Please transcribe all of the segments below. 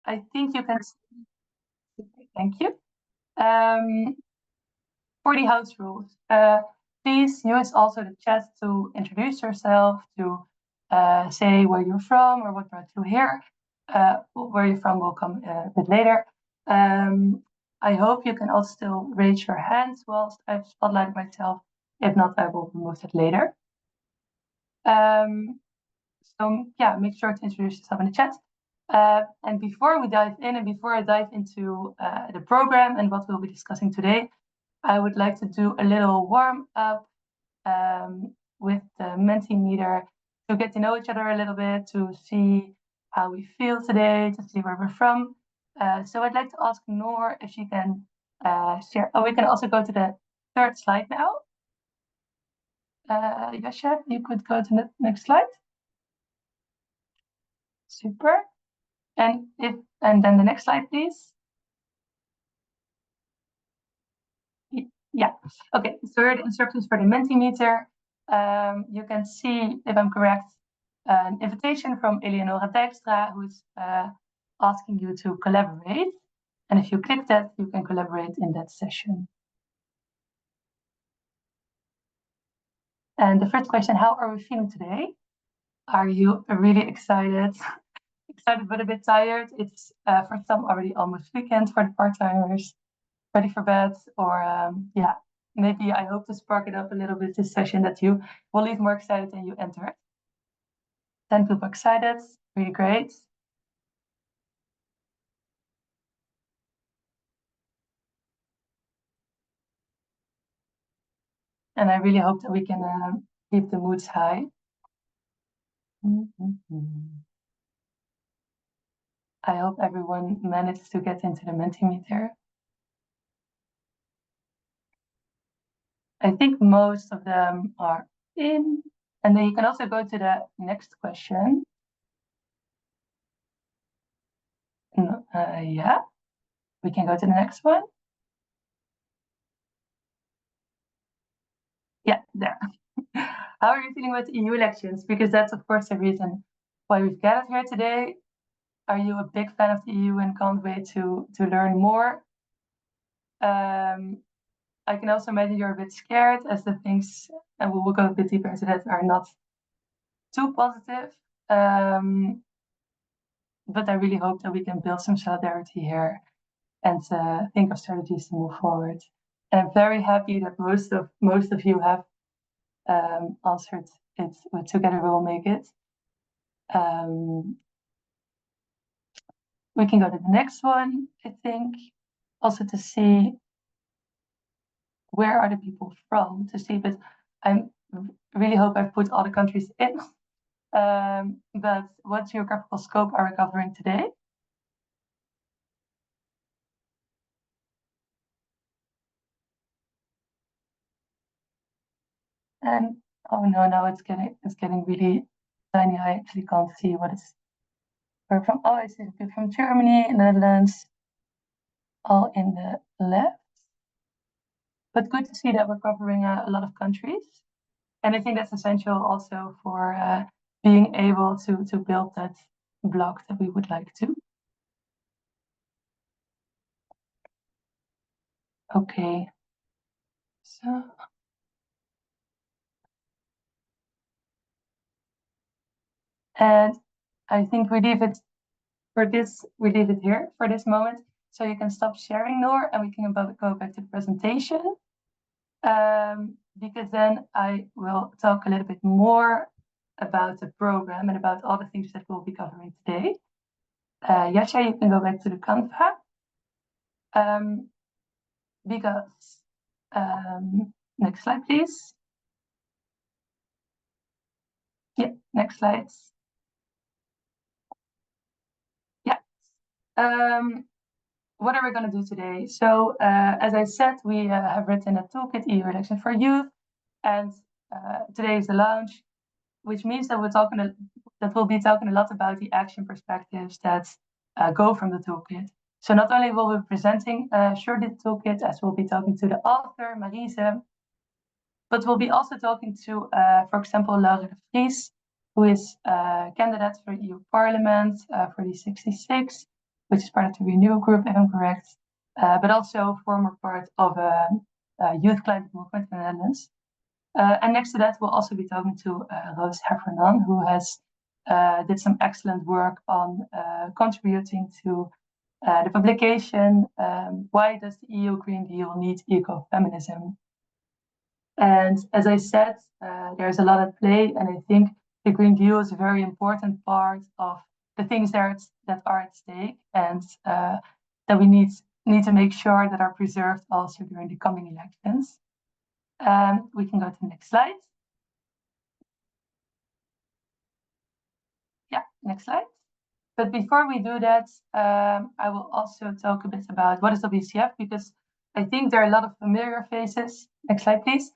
I think you can. Thank you. For the house rules, please use also the chat to introduce yourself, to say where you're from or what brought you here. Where you're from will come a bit later. I hope you can also still raise your hands whilst I've spotlighted myself. If not, I will remove that later. So yeah, make sure to introduce yourself in the chat. And before we dive in, and before I dive into the program and what we'll be discussing today, I would like to do a little warm up with the Mentimeter to get to know each other a little bit, to see how we feel today, to see where we're from. So I'd like to ask Noor if she can share. Oh, we can also go to the third slide now. Yasha, you could go to the next slide. Super. And then the next slide, please. Yeah. Okay. So here are the instructions for the Mentimeter. You can see, if I'm correct, an invitation from Eleonora Dijkstra, who's asking you to collaborate. And if you click that, you can collaborate in that session. And the first question, how are we feeling today? Are you really excited? Excited but a bit tired? It's for some already almost weekend for the part-timers, ready for bed, or yeah, maybe I hope to spark it up a little bit this session, that you will leave more excited than you entered. 10 people excited, really great. And I really hope that we can keep the moods high. I hope everyone managed to get into the Mentimeter. I think most of them are in. And then you can also go to the next question. Yeah, we can go to the next one. Yeah, there. How are you feeling with EU elections? Because that's, of course, the reason why we've gathered here today. Are you a big fan of the EU and can't wait to learn more? I can also imagine you're a bit scared, as the things, and we will go a bit deeper into that, are not too positive. But I really hope that we can build some solidarity here and think of strategies to move forward. And I'm very happy that most of you have answered it with "Together we will make it." We can go to the next one, I think, also to see where are the people from, to see, but I really hope I've put all the countries in. But what geographical scope are we covering today? And oh no, now it's getting really tiny. I actually can't see what it's where from. Oh, I see people from Germany, Netherlands, all in the left. But good to see that we're covering a lot of countries. And I think that's essential also for being able to build that block that we would like to. Okay. So and I think we leave it here for this moment. So you can stop sharing, Noor, and we can go back to the presentation. Because then I will talk a little bit more about the program and about all the things that we'll be covering today. Yasha, you can go back to the Canva. Because next slide, please. Yeah, next slide. Yeah. What are we going to do today? So, as I said, we have written a toolkit, EU Election for Youth, and today is the launch, which means that we'll be talking a lot about the action perspectives that go from the toolkit. So not only will we be presenting shortly the toolkit, as we'll be talking to the author, Marise, but we'll be also talking to, for example, Laura de Vries, who is a candidate for EU Parliament for the 66. which is part of the Renew Group, if I'm correct, but also former part of a youth climate movement in the Netherlands. And next to that, we'll also be talking to Roos Heffernan, who has did some excellent work on contributing to the publication, Why Does the EU Green Deal Need Ecofeminism? And as I said, there's a lot at play, and I think the Green Deal is a very important part of the things that are at stake, and that we need to make sure that are preserved also during the coming elections. We can go to the next slide. Yeah, next slide. But before we do that, I will also talk a bit about what is WECF, because I think there are a lot of familiar faces. Next slide, please.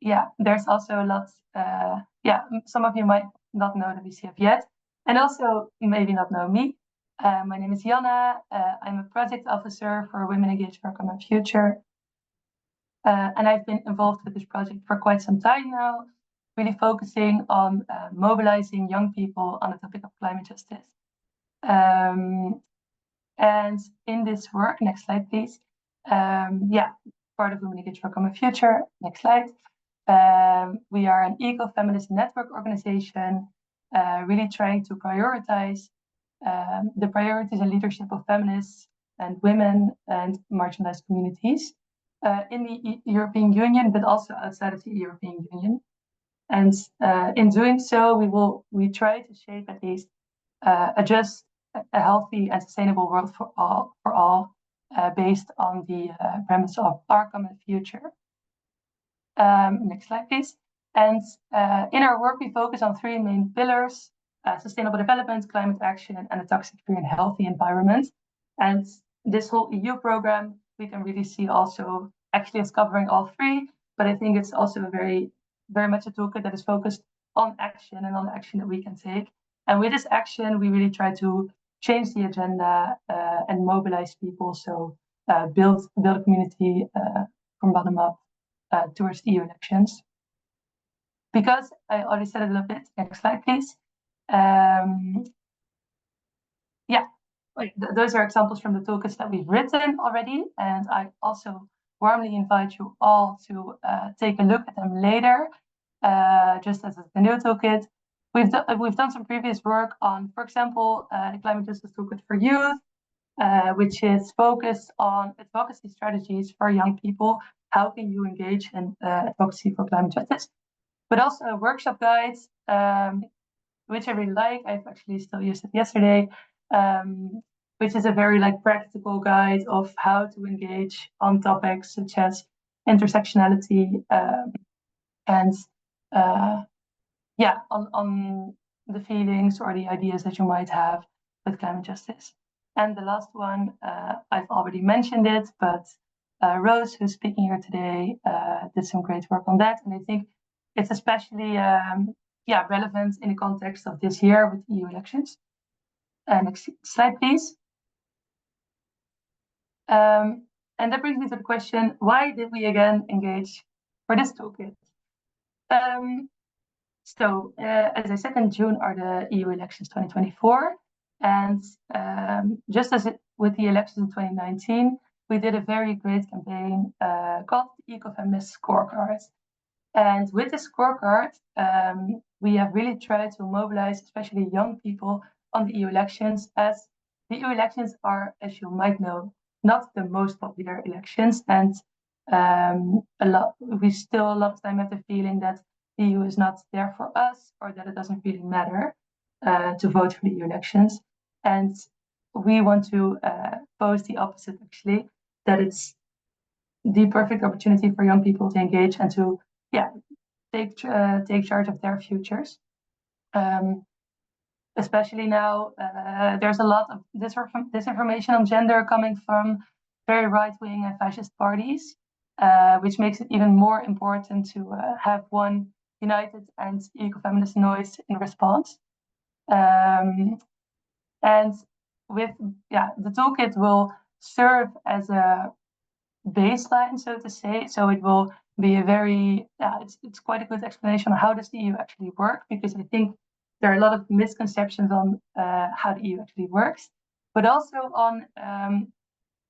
Yeah, there's also a lot. Some of you might not know WECF yet, and also maybe not know me. My name is Janna. I'm a project officer for Women Engaged for a Common Future. And I've been involved with this project for quite some time now, really focusing on mobilizing young people on the topic of climate justice. And in this work, next slide, please. Part of Women Engaged for a Common Future. Next slide. We are an eco-feminist network organization, really trying to prioritize the priorities and leadership of feminists and women and marginalized communities in the European Union, but also outside of the European Union. And in doing so, we try to shape at least a just, a healthy and sustainable world for all, based on the premise of our common future. Next slide, please. And in our work, we focus on three main pillars: sustainable development, climate action, and a toxic-free and healthy environment. And this whole EU program, we can really see also actually as covering all three, but I think it's also very much a toolkit that is focused on action and on the action that we can take. And with this action, we really try to change the agenda and mobilize people. So build a community from bottom up towards the EU elections. Because I already said it a little bit. Next slide, please. Those are examples from the toolkits that we've written already, and I also warmly invite you all to take a look at them later, just as the new toolkit. We've done some previous work on, for example, the Climate Justice Toolkit for Youth, which is focused on advocacy strategies for young people. How can you engage in advocacy for climate justice? But also workshop guides, which I really like. I've actually still used it yesterday, which is a very practical guide of how to engage on topics such as intersectionality and on the feelings or the ideas that you might have with climate justice. And the last one, I've already mentioned it, but Roos, who's speaking here today, did some great work on that. And I think it's especially relevant in the context of this year with EU elections. Next slide, please. And that brings me to the question, why did we again engage for this toolkit? As I said, in June are the EU elections 2024. And just as with the elections in 2019, we did a very great campaign called the Ecofeminist Scorecard. And with the scorecard, we have really tried to mobilize, especially young people, on the EU elections, as the EU elections are, as you might know, not the most popular elections. And we still a lot of time have the feeling that the EU is not there for us, or that it doesn't really matter to vote for the EU elections. And we want to pose the opposite, actually, that it's the perfect opportunity for young people to engage and to take charge of their futures. Especially now, there's a lot of disinformation on gender coming from very right-wing and fascist parties, which makes it even more important to have one united and ecofeminist noise in response. And with the toolkit will serve as a baseline, so to say. So it will be a very it's quite a good explanation on how does the EU actually work, because I think there are a lot of misconceptions on how the EU actually works, but also on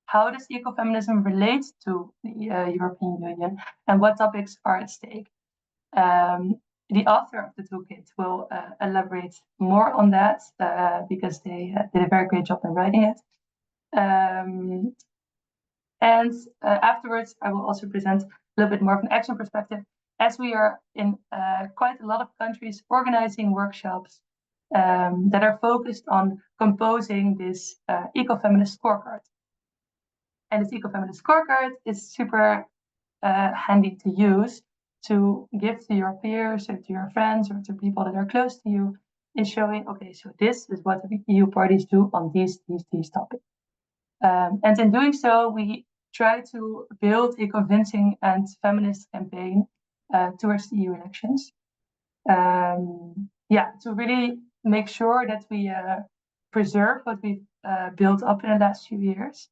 how does ecofeminism relate to the European Union and what topics are at stake. The author of the toolkit will elaborate more on that because they did a very great job in writing it. And afterwards, I will also present a little bit more of an action perspective, as we are in quite a lot of countries organizing workshops that are focused on composing this ecofeminist scorecard. And this ecofeminist scorecard is super handy to use to give to your peers or to your friends or to people that are close to you in showing, okay, so this is what the EU parties do on these topics. And in doing so, we try to build a convincing and feminist campaign towards the EU elections. To really make sure that we preserve what we've built up in the last few years,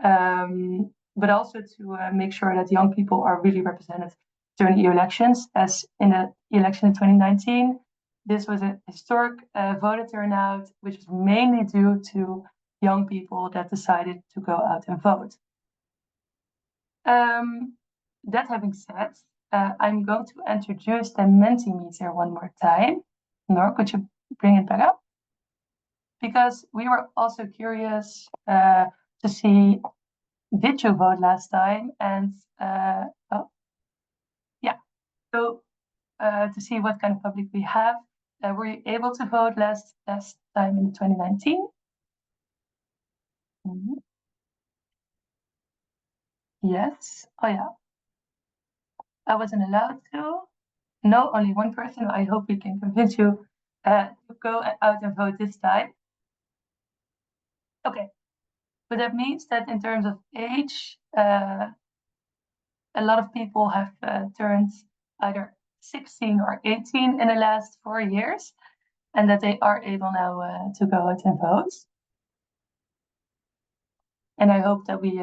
but also to make sure that young people are really represented during the EU elections. As in the election in 2019, this was a historic voter turnout, which was mainly due to young people that decided to go out and vote. That having said, I'm going to introduce the Mentimeter one more time. Noor, could you bring it back up? Because we were also curious to see, did you vote last time? And so to see what kind of public we have. Were you able to vote last time in 2019? Mm-hmm. Yes. Oh yeah. I wasn't allowed to. No, only one person. I hope we can convince you to go out and vote this time. Okay. But that means that in terms of age, a lot of people have turned either 16 or 18 in the last 4 years, and that they are able now to go out and vote. And I hope that we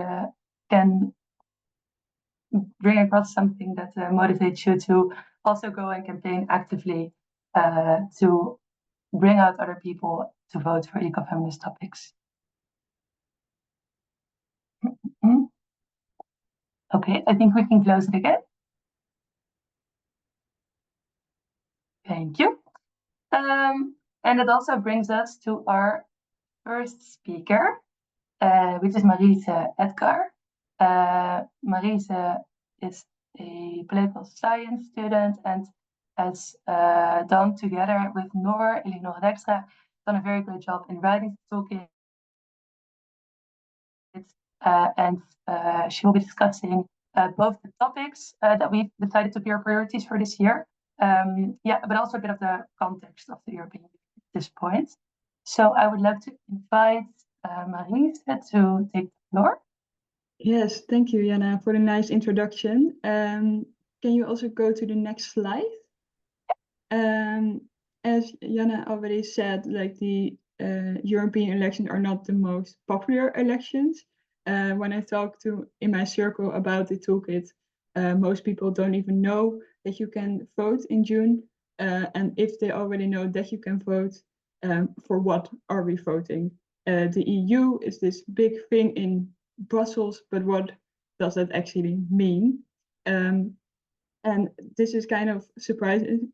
can bring across something that motivates you to also go and campaign actively to bring out other people to vote for ecofeminist topics. Mm-hmm. Okay, I think we can close it again. Thank you. And it also brings us to our first speaker, which is Marise Edgar. Marise is a political science student and has done, together with Noor, Elinor Dijkstra, done a very great job in writing the toolkit. And she will be discussing both the topics that we've decided to be our priorities for this year, but also a bit of the context of the European Union at this point. So I would like to invite Marise to take the floor. Yes, thank you, Jana, for the nice introduction. Can you also go to the next slide? As Jana already said, like the European elections are not the most popular elections. When I talk to in my circle about the toolkit, most people don't even know that you can vote in June. And if they already know that you can vote, for what are we voting? The EU is this big thing in Brussels, but what does that actually mean? And this is kind of surprising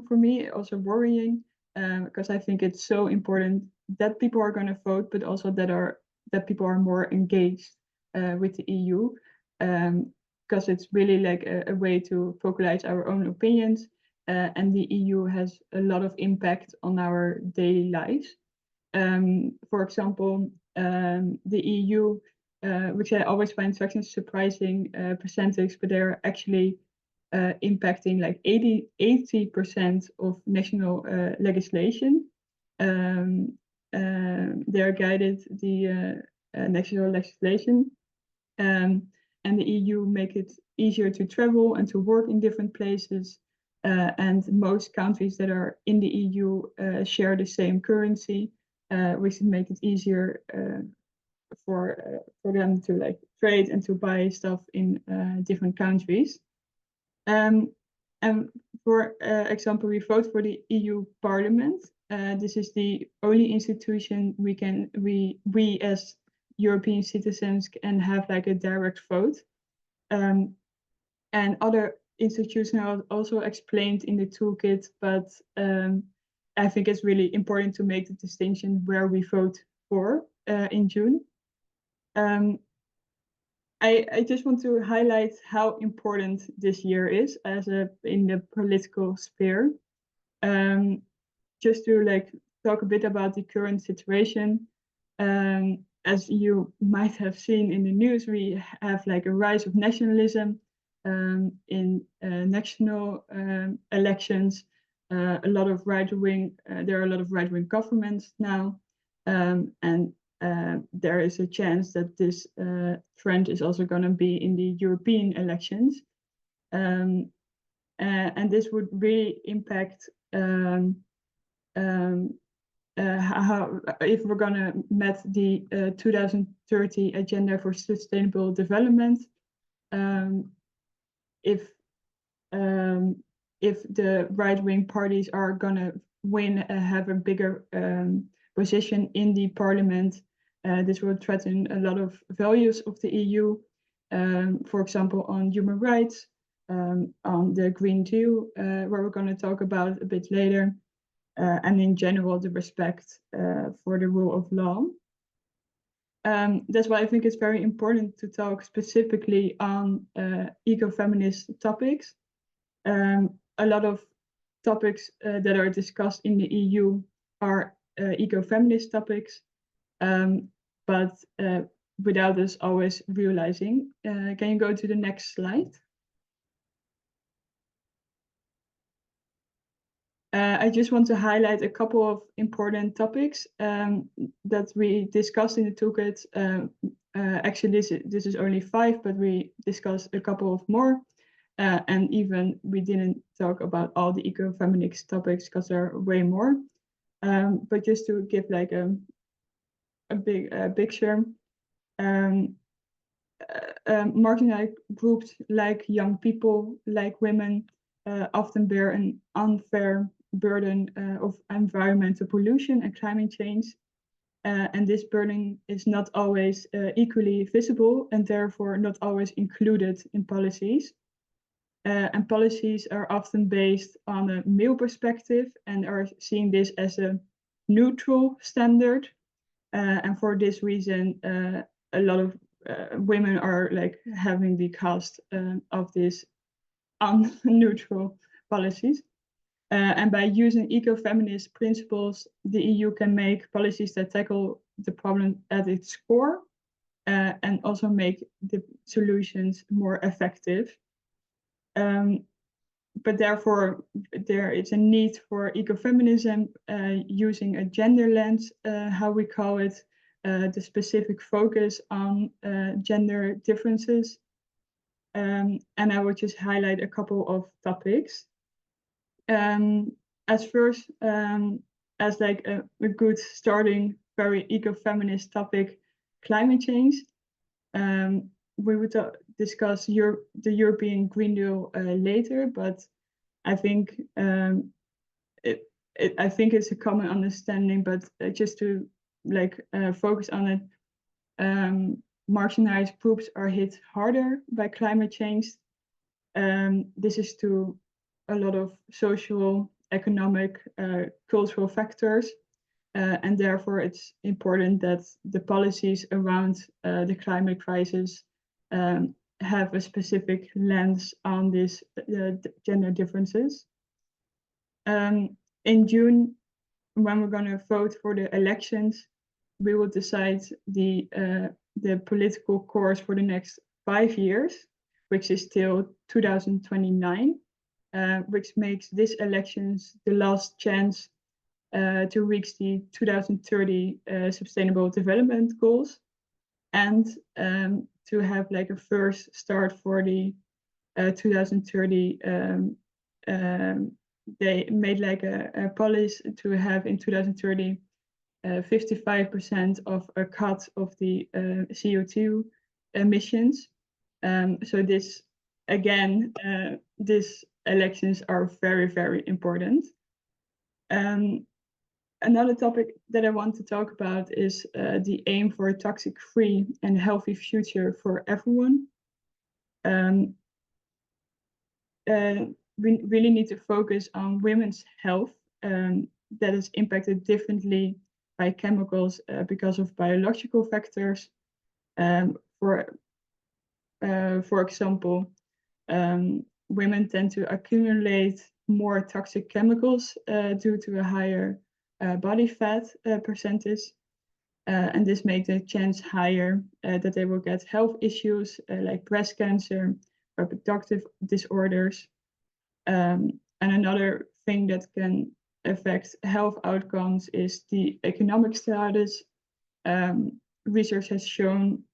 for me, also worrying, because I think it's so important that people are going to vote, but also that people are more engaged with the EU, because it's really like a way to vocalize our own opinions, and the EU has a lot of impact on our daily lives. For example, the EU, which I always find such a surprising percentage, but they're actually impacting like 80% of national legislation. They are guided the national legislation, and the EU make it easier to travel and to work in different places. And most countries that are in the EU share the same currency, which make it easier for them to like trade and to buy stuff in different countries. And for example, we vote for the EU Parliament. This is the only institution we as European citizens can have like a direct vote. And other institutions are also explained in the toolkit, but I think it's really important to make the distinction where we vote for in June. I just want to highlight how important this year is in the political sphere. Just to like talk a bit about the current situation. As you might have seen in the news, we have like a rise of nationalism in national elections. There are a lot of right-wing governments now, and there is a chance that this trend is also going to be in the European elections. And this would really impact how, if we're going to meet the 2030 Agenda for Sustainable Development. If the right-wing parties are going to have a bigger position in the parliament, this will threaten a lot of values of the EU, for example, on human rights, on the Green Deal, where we're going to talk about a bit later, and in general, the respect for the rule of law. That's why I think it's very important to talk specifically on eco-feminist topics. A lot of topics that are discussed in the EU are eco-feminist topics, but without us always realizing. Can you go to the next slide? I just want to highlight a couple of important topics that we discussed in the toolkit. Actually, this is only 5, but we discussed a couple of more. And even we didn't talk about all the eco-feminist topics because there are way more. But just to give like a big picture, marginalized groups like young people, like women, often bear an unfair burden of environmental pollution and climate change. And this burden is not always equally visible and therefore not always included in policies. And policies are often based on a male perspective and are seeing this as a neutral standard. And for this reason, a lot of women are like having the cost of these unneutral policies. And by using eco-feminist principles, the EU can make policies that tackle the problem at its core and also make the solutions more effective. But therefore, there is a need for ecofeminism using a gender lens, how we call it, the specific focus on gender differences. And I will just highlight a couple of topics. As first, as like a good starting, very eco-feminist topic, climate change. We would discuss the European Green Deal later, but I think I think it's a common understanding. But just to like focus on it, marginalized groups are hit harder by climate change. This is to a lot of social, economic, cultural factors. And therefore, it's important that the policies around the climate crisis have a specific lens on these gender differences. In June, when we're going to vote for the elections, we will decide the political course for the next 5 years, which is till 2029, which makes these elections the last chance to reach the 2030 Sustainable Development Goals, and to have like a first start for the 2030. They made like a policy to have in 2030 55% of a cut of the CO2 emissions. So this again, this elections are very, very important. Another topic that I want to talk about is the aim for a toxic-free and healthy future for everyone. We really need to focus on women's health that is impacted differently by chemicals because of biological factors. For example, women tend to accumulate more toxic chemicals due to a higher body fat percentage. And this makes the chance higher that they will get health issues like breast cancer, reproductive disorders. And another thing that can affect health outcomes is the economic status. Research has shown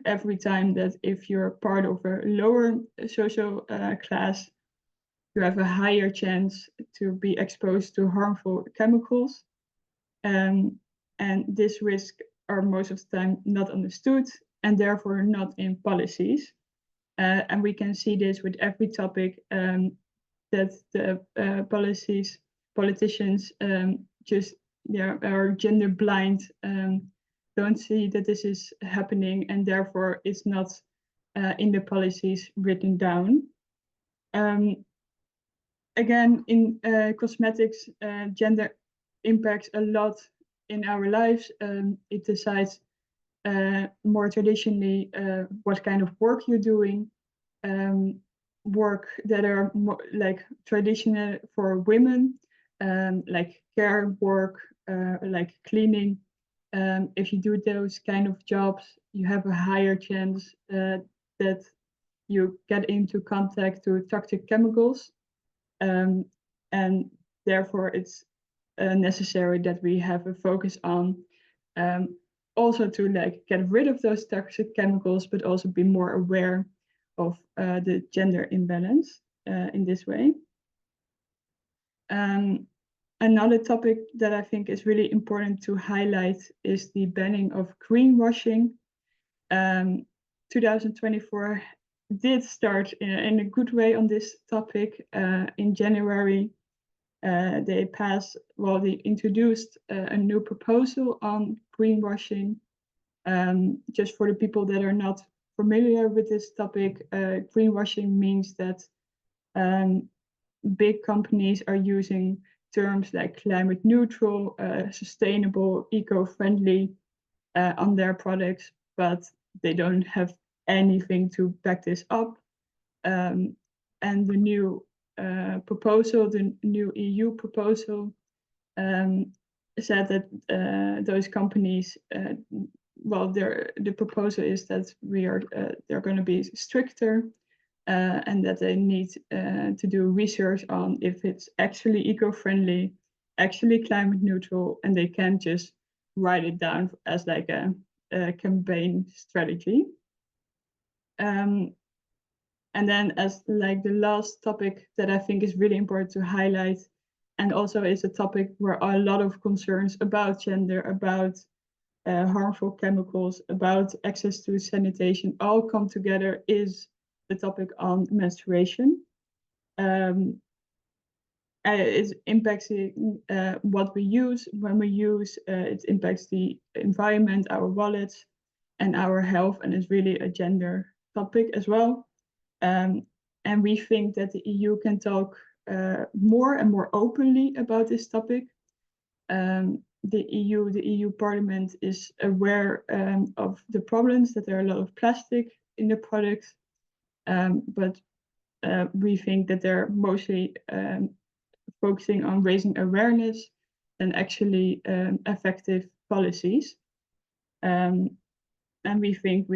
every time that if you're part of a lower social class, you have a higher chance to be exposed to harmful chemicals. And this risk are most of the time not understood and therefore not in policies. And we can see this with every topic that the politicians just are gender blind, don't see that this is happening, and therefore it's not in the policies written down. Again, in cosmetics, gender impacts a lot in our lives. It decides more traditionally what kind of work you're doing. Work that are more like traditional for women, like care work, like cleaning. If you do those kind of jobs, you have a higher chance that you get into contact with toxic chemicals. And therefore it's necessary that we have a focus on also to like get rid of those toxic chemicals, but also be more aware of the gender imbalance in this way. Another topic that I think is really important to highlight is the banning of greenwashing. 2024 did start in a good way on this topic. In January, they introduced a new proposal on greenwashing. Just for the people that are not familiar with this topic, greenwashing means that big companies are using terms like climate neutral, sustainable, eco-friendly on their products, but they don't have anything to back this up. And the new proposal, the new EU proposal, said that those companies, the proposal is that they're going to be stricter. And that they need to do research on if it's actually eco-friendly, actually climate neutral, and they can't just write it down as like a campaign strategy. And then as like the last topic that I think is really important to highlight, and also is a topic where a lot of concerns about gender, about harmful chemicals, about access to sanitation all come together, is the topic on menstruation. It impacts what we use, when we use, it impacts the environment, our wallets, and our health, and is really a gender topic as well. And we think that the EU can talk more and more openly about this topic. The EU Parliament is aware of the problems, that there are a lot of plastic in the products. But we think that they're mostly focusing on raising awareness and actually effective policies. And we think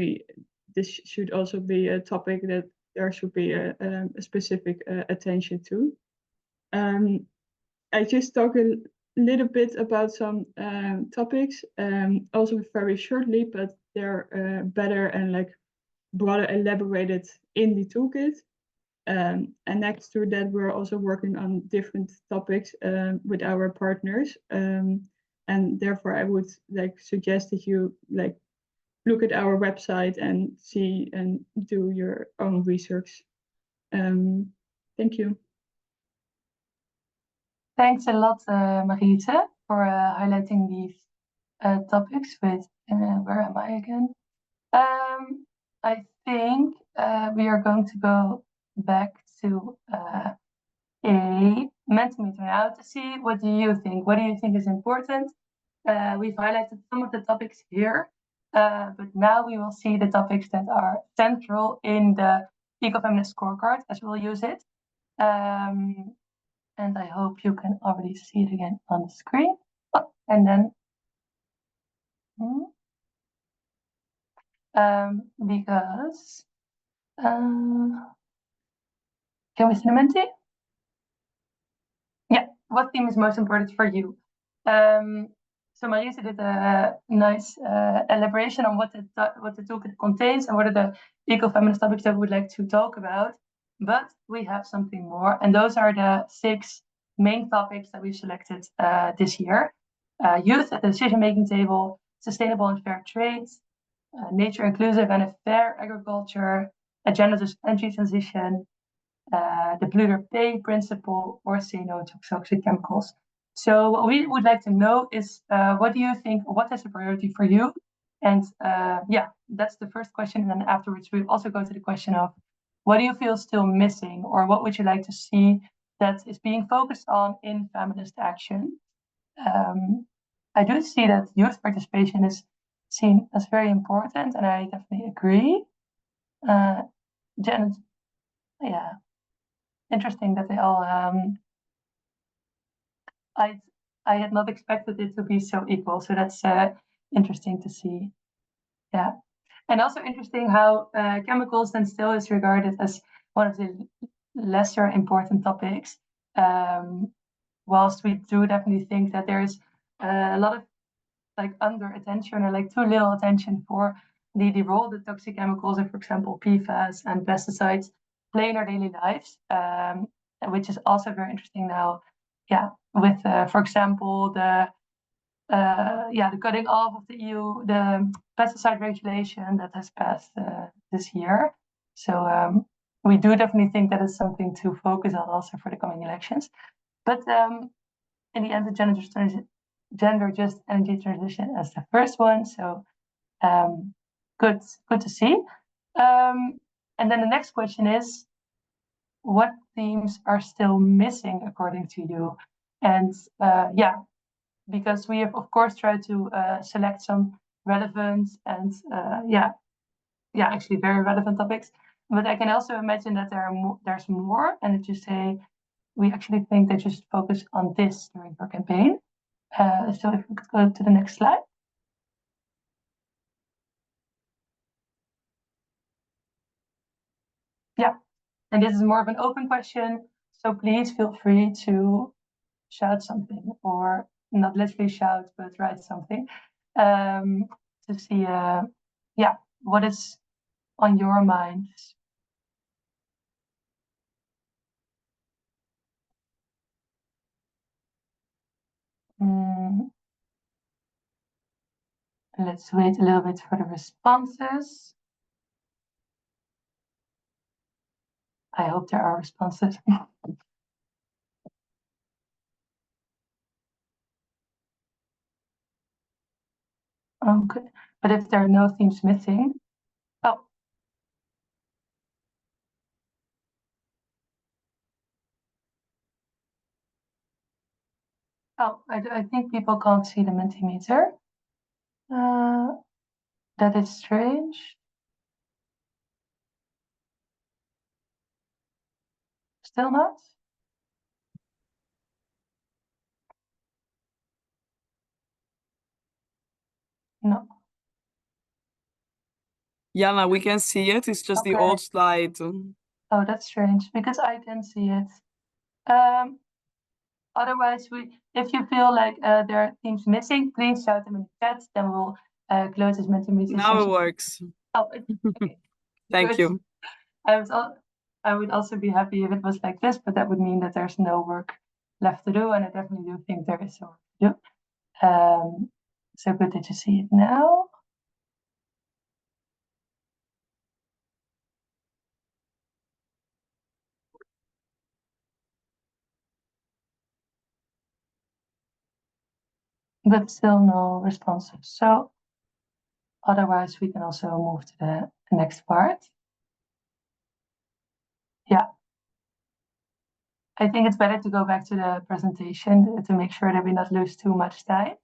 this should also be a topic that there should be a specific attention to. I just talk a little bit about some topics, also very shortly, but they're better and like broader elaborated in the toolkit. And next to that, we're also working on different topics with our partners. And therefore, I would like suggest that you like look at our website and see and do your own research. Thank you. Thanks a lot, Mariette, for highlighting these topics with, where am I again? I think we are going to go back to a Mentimeter now to see what do you think? What do you think is important? We've highlighted some of the topics here, but now we will see the topics that are central in the Ecofeminist scorecard as we'll use it. And I hope you can already see it again on the screen. Oh, and then, because, can we see the Menti? Yeah, what theme is most important for you? So Marisa did a nice elaboration on what the toolkit contains and what are the ecofeminist topics that we would like to talk about. But we have something more, and those are the 6 main topics that we selected this year: youth at the decision-making table, sustainable and fair trade, nature inclusive and a fair agriculture, agenda to energy transition, the polluter pay principle, or say no to toxic chemicals. So what we would like to know is, what do you think, what is a priority for you? And yeah, that's the first question. And then afterwards, we also go to the question of, what do you feel still missing, or what would you like to see that is being focused on in feminist action? I do see that youth participation is seen as very important, and I definitely agree. Janet, yeah, interesting that they all. I had not expected it to be so equal, so that's interesting to see. Yeah, and also interesting how chemicals then still is regarded as one of the lesser important topics. Whilst we do definitely think that there is a lot of like under attention or like too little attention for the role that toxic chemicals and, for example, PFAS and pesticides play in our daily lives, which is also very interesting now. Yeah, with for example the cutting off of the EU the pesticide regulation that has passed this year. So we do definitely think that is something to focus on also for the coming elections. But in the end, the gender just energy transition as the first one. So good to see. And then the next question is, what themes are still missing according to you? And yeah, because we have of course tried to select some relevant and actually very relevant topics. But I can also imagine that there's more, and if you say we actually think they just focus on this during your campaign. So if we could go to the next slide. Yeah, and this is more of an open question, so please feel free to shout something, or not literally shout, but write something to see, what is on your mind. Let's wait a little bit for the responses. I hope there are responses. Okay, but if there are no themes missing, I think people can't see the Mentimeter. That is strange. Still not? No. Jana, we can see it. It's just the Okay. old slide. Oh, that's strange, because I can see it. Otherwise, if you feel like there are themes missing, please shout them in the chat. Then we'll close this Mentimeter Now session. it works. Oh, okay. Thank Good. you. I would also be happy if it was like this, but that would mean that there's no work left to do, and I definitely do think there is some work to do. So good that you see it now. but still no responses. So otherwise, we can also move to the next part. Yeah. I think it's better to go back to the presentation to make sure that we not lose too much time.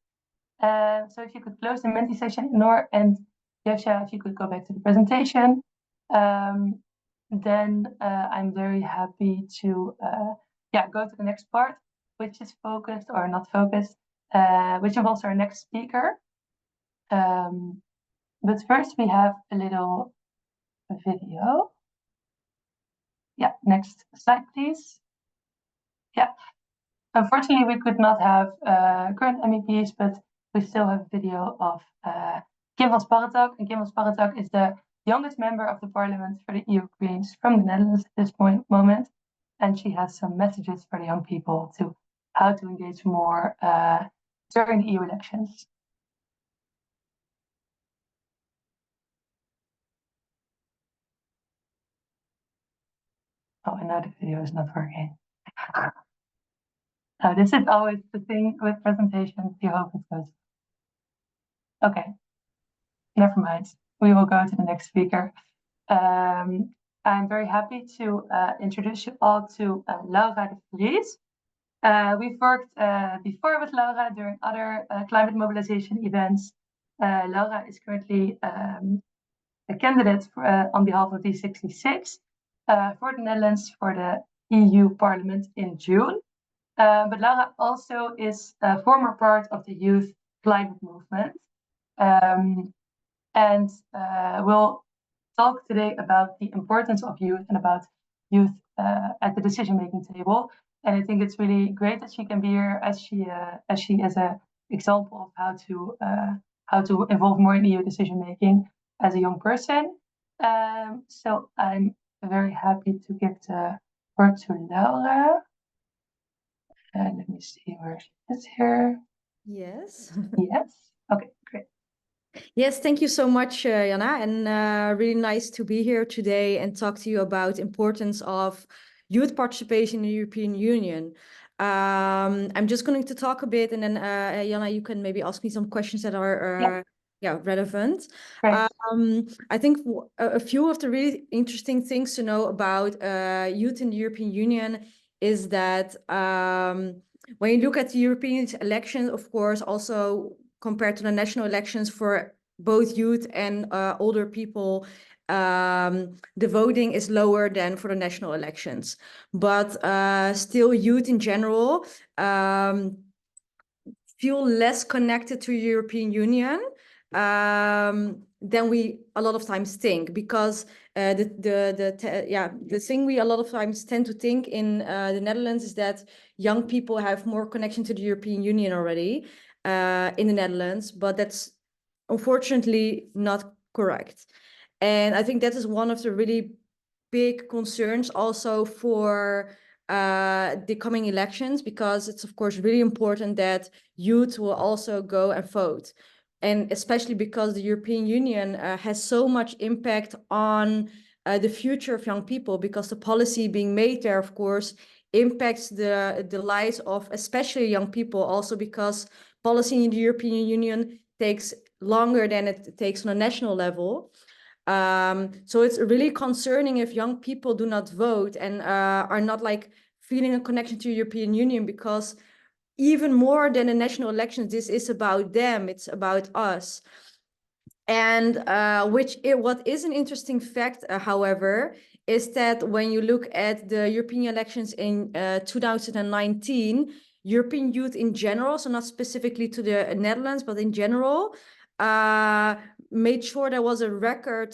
So if you could close the Menti session, Noor and Yevsha, if you could go back to the presentation, then I'm very happy to go to the next part, which is focused or not focused, which involves our next speaker. But first we have a little video. Yeah, next slide, please. Yeah, unfortunately we could not have current MEPs, but we still have a video of Kim van Sparretak. And Kim van Sparretak is the youngest member of the parliament for the EU Greens from the Netherlands at this moment. And she has some messages for the young people to how to engage more during the EU elections. Oh, and now the video is not working. This is always the thing with presentations. You hope it goes. Okay, never mind. We will go to the next speaker. I'm very happy to introduce you all to Laura de Vries. We've worked before with Laura during other climate mobilization events. Laura is currently a candidate for, on behalf of D66 for the Netherlands for the EU Parliament in June. But Laura also is a former part of the youth climate movement. And we'll talk today about the importance of youth and about youth at the decision-making table. And I think it's really great that she can be here as she is an example of how to involve more in EU decision-making as a young person. So I'm very happy to give the word to Laura. Let me see where she is here. Yes. Yes. Okay, great. Yes, thank you so much, Jana, and really nice to be here today and talk to you about importance of youth participation in the European Union. I'm just going to talk a bit, and then Jana, you can maybe ask me some questions that are relevant. Great. I think a few of the really interesting things to know about youth in the European Union is that when you look at the European elections, of course, also compared to the national elections for both youth and older people, the voting is lower than for the national elections. But still, youth in general feel less connected to the European Union than we a lot of times think, because the thing we a lot of times tend to think in the Netherlands is that young people have more connection to the European Union already in the Netherlands, but that's unfortunately not correct. And I think that is one of the really big concerns also for the coming elections, because it's of course really important that youth will also go and vote. And especially because the European Union has so much impact on the future of young people, because the policy being made there, of course, impacts the lives of especially young people, also because policy in the European Union takes longer than it takes on a national level. So it's really concerning if young people do not vote and are not like feeling a connection to the European Union, because even more than the national elections, this is about them, it's about us. And what is an interesting fact, however, is that when you look at the European elections in 2019, European youth in general, so not specifically to the Netherlands, but in general, made sure there was a record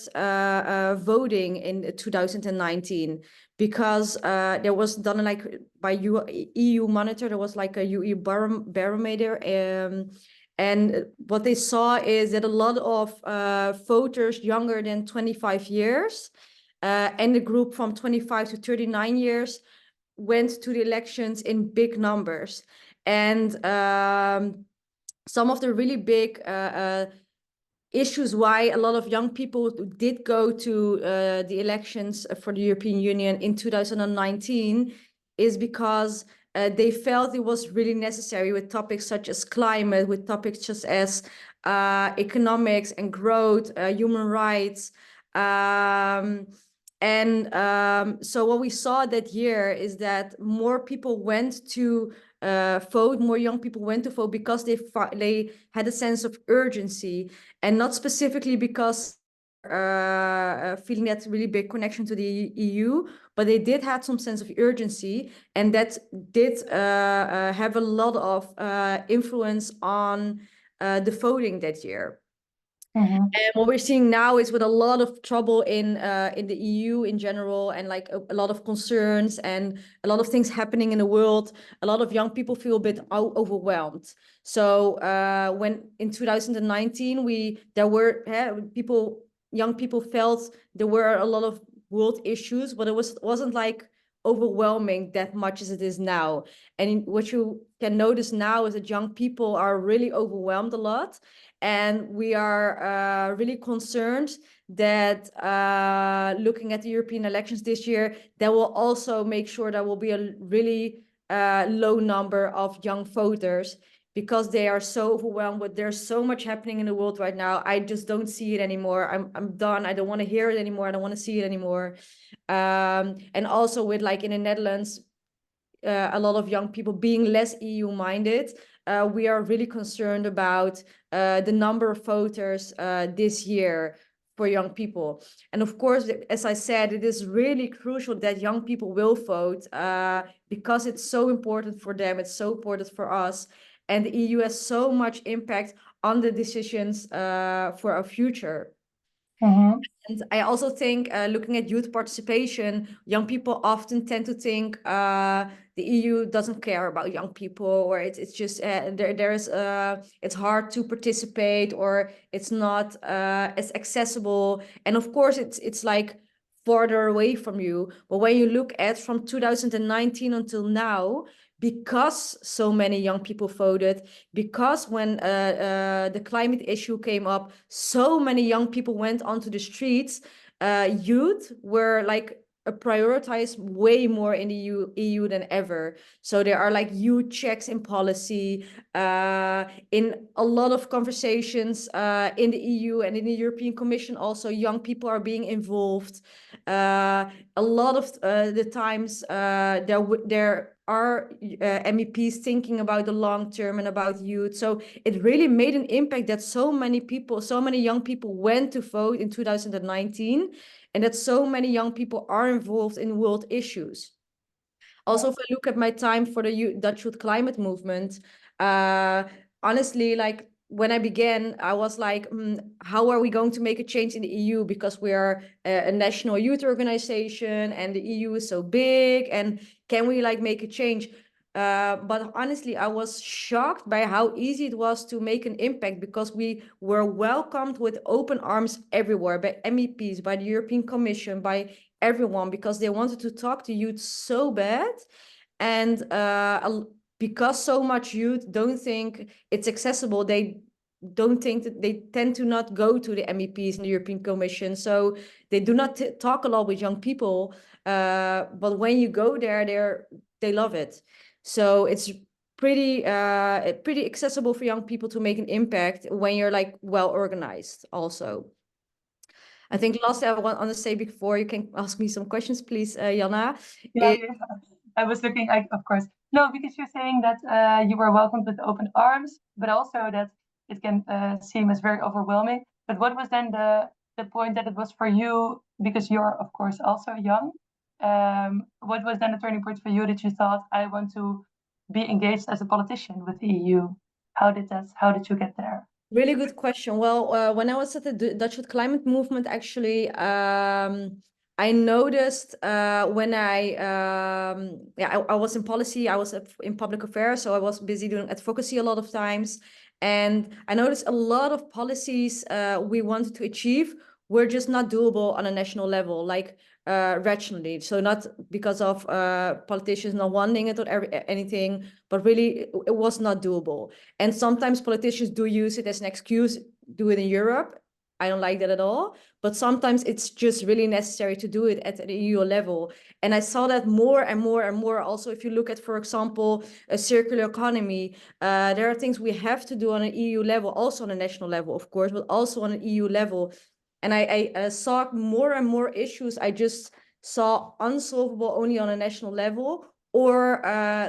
voting in 2019, because there was done like by EU Monitor, there was like a EU barometer, and what they saw is that a lot of voters younger than 25 years and the group from 25 to 39 years went to the elections in big numbers. And some of the really big issues why a lot of young people did go to the elections for the European Union in 2019 is because they felt it was really necessary with topics such as climate, with topics such as economics and growth, human rights. So what we saw that year is that more people went to vote, more young people went to vote because they had a sense of urgency, and not specifically because feeling that really big connection to the EU, but they did have some sense of urgency, and that did have a lot of influence on the voting that year. And what we're seeing now is with a lot of trouble in the EU in general, and like a lot of concerns and a lot of things happening in the world, a lot of young people feel a bit overwhelmed. So when in 2019 there were young people felt there were a lot of world issues, but it wasn't like overwhelming that much as it is now. And what you can notice now is that young people are really overwhelmed a lot. And we are really concerned that looking at the European elections this year, that will also make sure there will be a really low number of young voters, because they are so overwhelmed with there's so much happening in the world right now. I just don't see it anymore. I'm done. I don't want to hear it anymore. I don't want to see it anymore. And also with like in the Netherlands, a lot of young people being less EU minded, we are really concerned about the number of voters this year for young people. And of course, as I said, it is really crucial that young people will vote because it's so important for them. It's so important for us. And the EU has so much impact on the decisions for our future. And I also think looking at youth participation, young people often tend to think the EU doesn't care about young people, or it's just it's hard to participate, or it's not as accessible. And of course, it's like farther away from you. But when you look at from 2019 until now, because so many young people voted, because when the climate issue came up, so many young people went onto the streets, youth were like prioritized way more in the EU than ever. So there are like youth checks in policy, in a lot of conversations in the EU and in the European Commission also, young people are being involved. A lot of the times there are MEPs thinking about the long term and about youth. So it really made an impact that so many people, so many young people went to vote in 2019, and that so many young people are involved in world issues. Also, if I look at my time for the Dutch Youth Climate Movement, honestly, like when I began, I was like, how are we going to make a change in the EU? Because we are a national youth organization and the EU is so big, and can we like make a change? But honestly, I was shocked by how easy it was to make an impact, because we were welcomed with open arms everywhere by MEPs, by the European Commission, by everyone, because they wanted to talk to youth so bad. And because so much youth don't think it's accessible, they don't think that, they tend to not go to the MEPs in the European Commission. So they do not talk a lot with young people. But when you go there, they love it. So it's pretty accessible for young people to make an impact when you're like well organized also. I think last I want to say before you can ask me some questions, please, Jana. Yeah. I was looking, of course. No, because you're saying that you were welcomed with open arms, but also that it can seem as very overwhelming. But what was then the point that it was for you, because you're, of course, also young? What was then the turning point for you that you thought, I want to be engaged as a politician with the EU? How did you get there? Really good question. Well, when I was at the Dutch Youth Climate Movement, actually, I noticed when I was in policy, I was in public affairs, so I was busy doing advocacy a lot of times. And I noticed a lot of policies we wanted to achieve were just not doable on a national level, like regionally. So not because of politicians not wanting it or anything, but really it was not doable. And sometimes politicians do use it as an excuse, do it in Europe. I don't like that at all. But sometimes it's just really necessary to do it at an EU level. And I saw that more and more and more. Also, if you look at, for example, a circular economy, there are things we have to do on an EU level, also on a national level, of course, but also on an EU level. And I saw more and more issues I just saw unsolvable only on a national level, or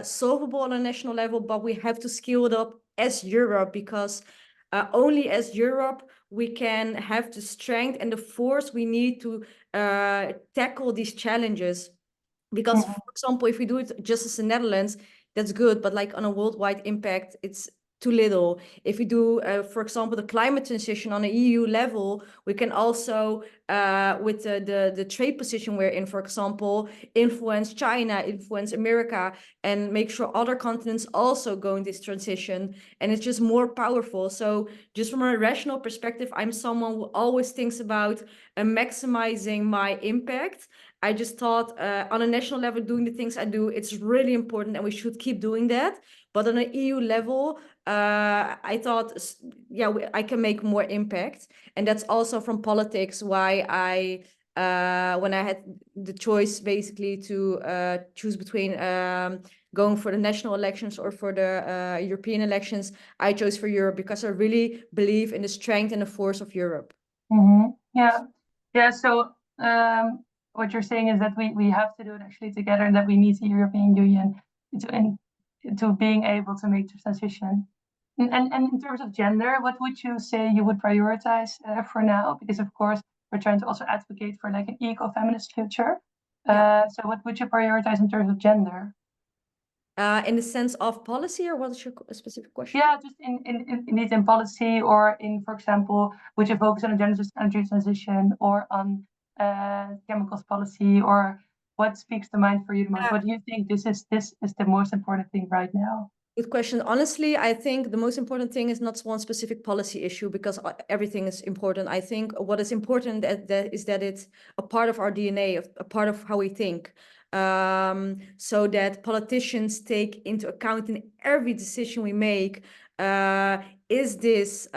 solvable on a national level, but we have to scale it up as Europe, because only as Europe we can have the strength and the force we need to tackle these challenges. Because, for example, if we do it just as the Netherlands, that's good, but like on a worldwide impact, it's too little. If we do, for example, the climate transition on an EU level, we can also, with the trade position we're in, for example, influence China, influence America, and make sure other continents also go in this transition. And it's just more powerful. So just from a rational perspective, I'm someone who always thinks about maximizing my impact. I just thought on a national level, doing the things I do, it's really important and we should keep doing that. But on an EU level, I thought, yeah, I can make more impact. And that's also from politics why I, when I had the choice basically to choose between going for the national elections or for the European elections, I chose for Europe because I really believe in the strength and the force of Europe. Yeah, yeah. So what you're saying is that we have to do it actually together, and that we need the European Union to being able to make the transition. And in terms of gender, what would you say you would prioritize for now? Because of course we're trying to also advocate for like an eco-feminist future. So what would you prioritize in terms of gender? In the sense of policy, or what is your specific question? Yeah, just in policy, or in, for example, would you focus on a gender energy transition, or on chemicals policy, or what speaks to mind for you the most? What do you think this is the most important thing right now? Good question. Honestly, I think the most important thing is not one specific policy issue, because everything is important. I think what is important is that it's a part of our DNA, a part of how we think. So that politicians take into account in every decision we make, is this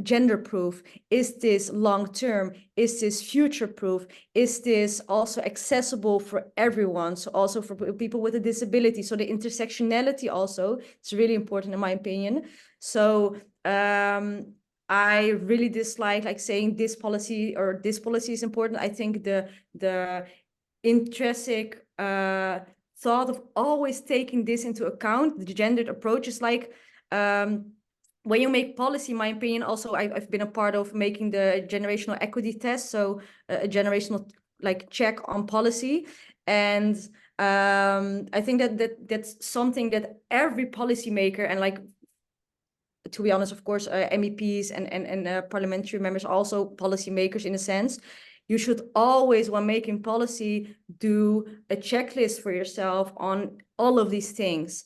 gender proof? Is this long term? Is this future proof? Is this also accessible for everyone? So also for people with a disability. So the intersectionality also, it's really important in my opinion. So I really dislike like saying this policy or this policy is important. I think the intrinsic thought of always taking this into account, the gendered approach, is like when you make policy, in my opinion, also I've been a part of making the generational equity test, so a generational like check on policy. And I think that's something that every policymaker, and like, to be honest, of course, MEPs and parliamentary members are also policymakers in a sense. You should always, when making policy, do a checklist for yourself on all of these things.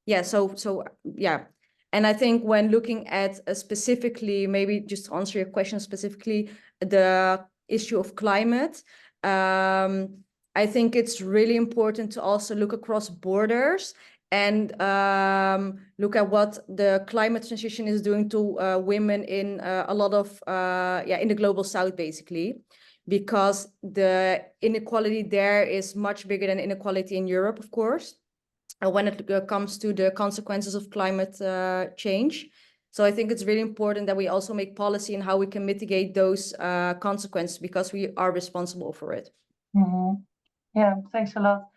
Yeah, so yeah. And I think when looking at specifically, maybe just to answer your question specifically, the issue of climate, I think it's really important to also look across borders and look at what the climate transition is doing to women in a lot of, in the global south, basically, because the inequality there is much bigger than inequality in Europe, of course, when it comes to the consequences of climate change. So I think it's really important that we also make policy and how we can mitigate those consequences, because we are responsible for it. Yeah, thanks a lot.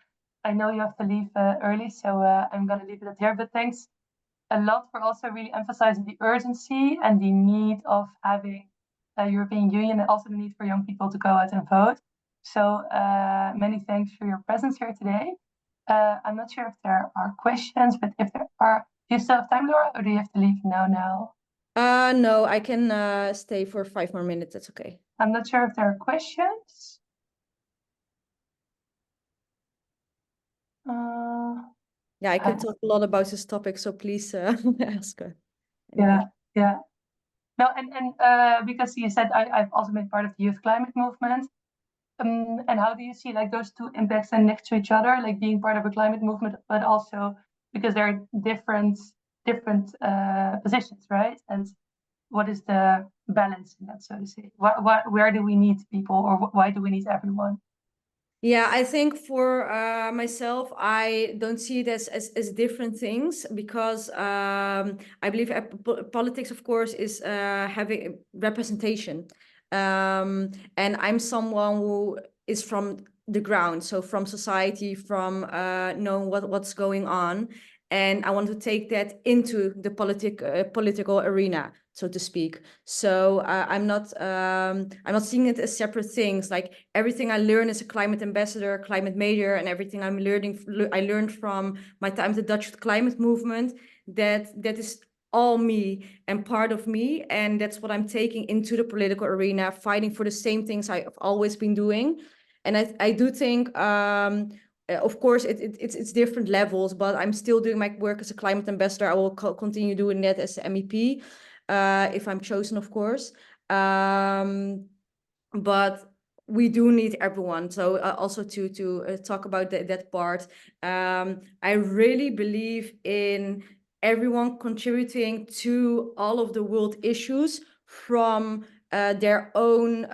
I know you have to leave early, so I'm going to leave it at here. But thanks a lot for also really emphasizing the urgency and the need of having a European Union, and also the need for young people to go out and vote. So many thanks for your presence here today. I'm not sure if there are questions, but if there are, do you still have time, Laura, or do you have to leave now? No, I can stay for 5 more minutes. That's okay. I'm not sure if there are questions. Yeah, I can talk a lot about this topic, so please ask her. Yeah. No, and because you said I've also been part of the youth climate movement. And how do you see like those two impacts then next to each other, like being part of a climate movement, but also because there are different different positions, right? And what is the balance in that, so to say? Where do we need people, or why do we need everyone? Yeah, I think for myself, I don't see it as different things, because I believe politics, of course, is having representation. And I'm someone who is from the ground, so from society, from knowing what's going on. And I want to take that into the political arena, so to speak. So I'm not seeing it as separate things. Like everything I learn as a climate ambassador, climate major, and everything I learned from my time at the Dutch climate movement, that is all me and part of me, and that's what I'm taking into the political arena, fighting for the same things I've always been doing. And I do think of course it's different levels, but I'm still doing my work as a climate ambassador. I will continue doing that as an MEP if I'm chosen, of course. But we do need everyone. So also to talk about that part, I really believe in everyone contributing to all of the world issues from their own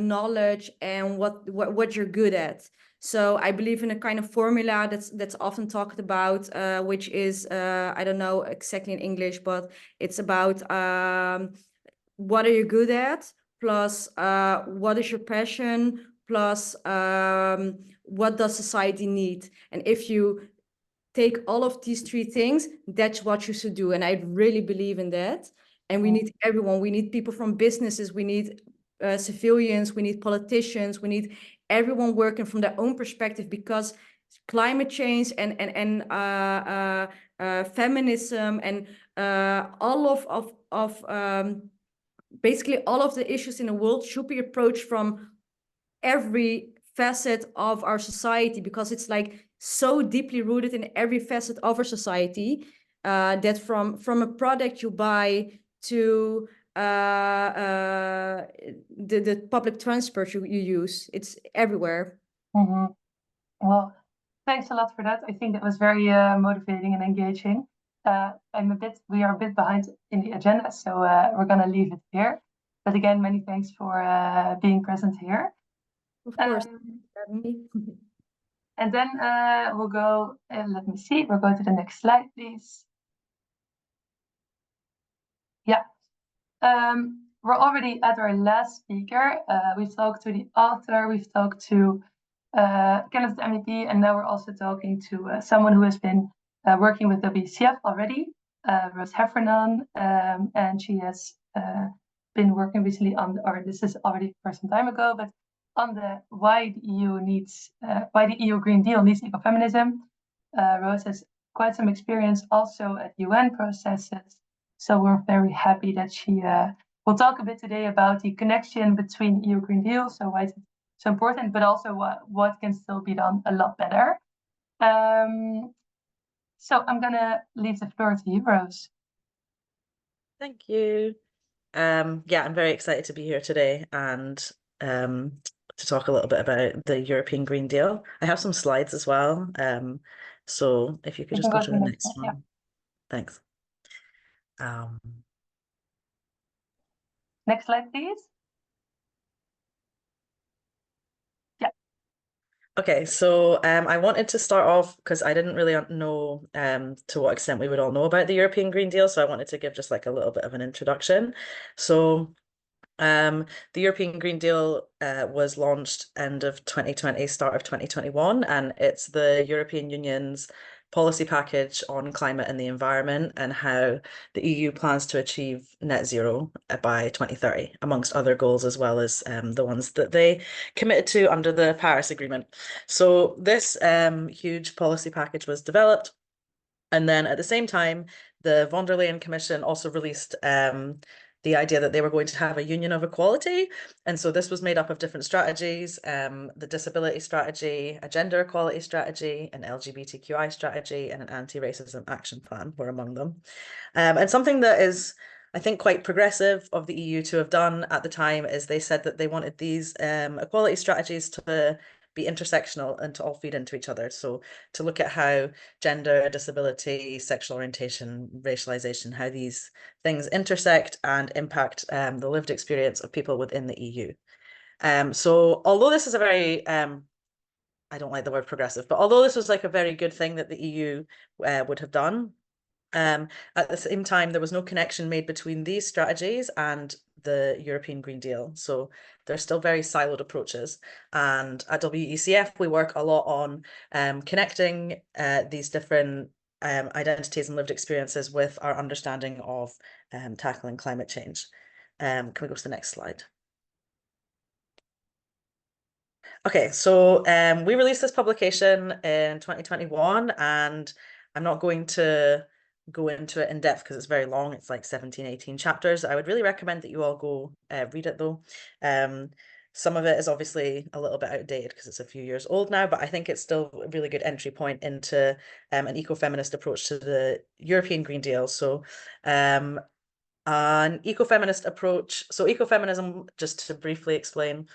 knowledge and what you're good at. So I believe in a kind of formula that's often talked about, which is I don't know exactly in English, but it's about what are you good at, plus what is your passion, plus what does society need. And if you take all of these three things, that's what you should do. And I really believe in that. And we need everyone. We need people from businesses. We need civilians. We need politicians. We need everyone working from their own perspective, because climate change and feminism and all of basically all of the issues in the world should be approached from every facet of our society, because it's like so deeply rooted in every facet of our society, that from a product you buy to the public transport you use, it's everywhere. Mm-hmm. Well, thanks a lot for that. I think that was very motivating and engaging. We are a bit behind in the agenda, so we're gonna leave it here. But again, many thanks for being present here. Of course. Me. And then we'll go, let me see, we'll go to the next slide, please. Yeah, we're already at our last speaker. We've talked to the author, we've talked to candidate MEP, and now we're also talking to someone who has been working with WECF already, Rose Heffernan, and she has been working recently on, or this is already for some time ago, but on the why the EU Green Deal needs ecofeminism. Rose has quite some experience also at UN processes, so we're very happy that she will talk a bit today about the connection between EU Green Deal, so why it's so important, but also what can still be done a lot better. So I'm gonna leave the floor to you, Rose. Thank you. Yeah, I'm very excited to be here today and to talk a little bit about the European Green Deal. I have some slides as well. So if you could just go to the next one. Yeah. Thanks. Next slide, please. Yeah. Okay, so I wanted to start off because I didn't really know to what extent we would all know about the European Green Deal, so I wanted to give just like a little bit of an introduction. So the European Green Deal was launched end of 2020, start of 2021, and it's the European Union's policy package on climate and the environment and how the EU plans to achieve net zero by 2030, amongst other goals, as well as the ones that they committed to under the Paris Agreement. So this huge policy package was developed. And then at the same time, the von der Leyen Commission also released the idea that they were going to have a union of equality. And so this was made up of different strategies, the disability strategy, a gender equality strategy, an LGBTQI strategy, and an anti-racism action plan were among them. And something that is, I think, quite progressive of the EU to have done at the time is they said that they wanted these equality strategies to be intersectional and to all feed into each other. So to look at how gender, disability, sexual orientation, racialization, how these things intersect and impact the lived experience of people within the EU. So although this is a very, I don't like the word progressive, but although this was like a very good thing that the EU would have done, at the same time, there was no connection made between these strategies and the European Green Deal. So they're still very siloed approaches. And at WECF, we work a lot on connecting these different identities and lived experiences with our understanding of tackling climate change. Can we go to the next slide? Okay, so we released this publication in 2021, and I'm not going to go into it in depth because it's very long. It's like 17, 18 chapters. I would really recommend that you all go read it though. Some of it is obviously a little bit outdated because it's a few years old now, but I think it's still a really good entry point into an ecofeminist approach to the European Green Deal. So an ecofeminist approach. So ecofeminism, just to briefly explain,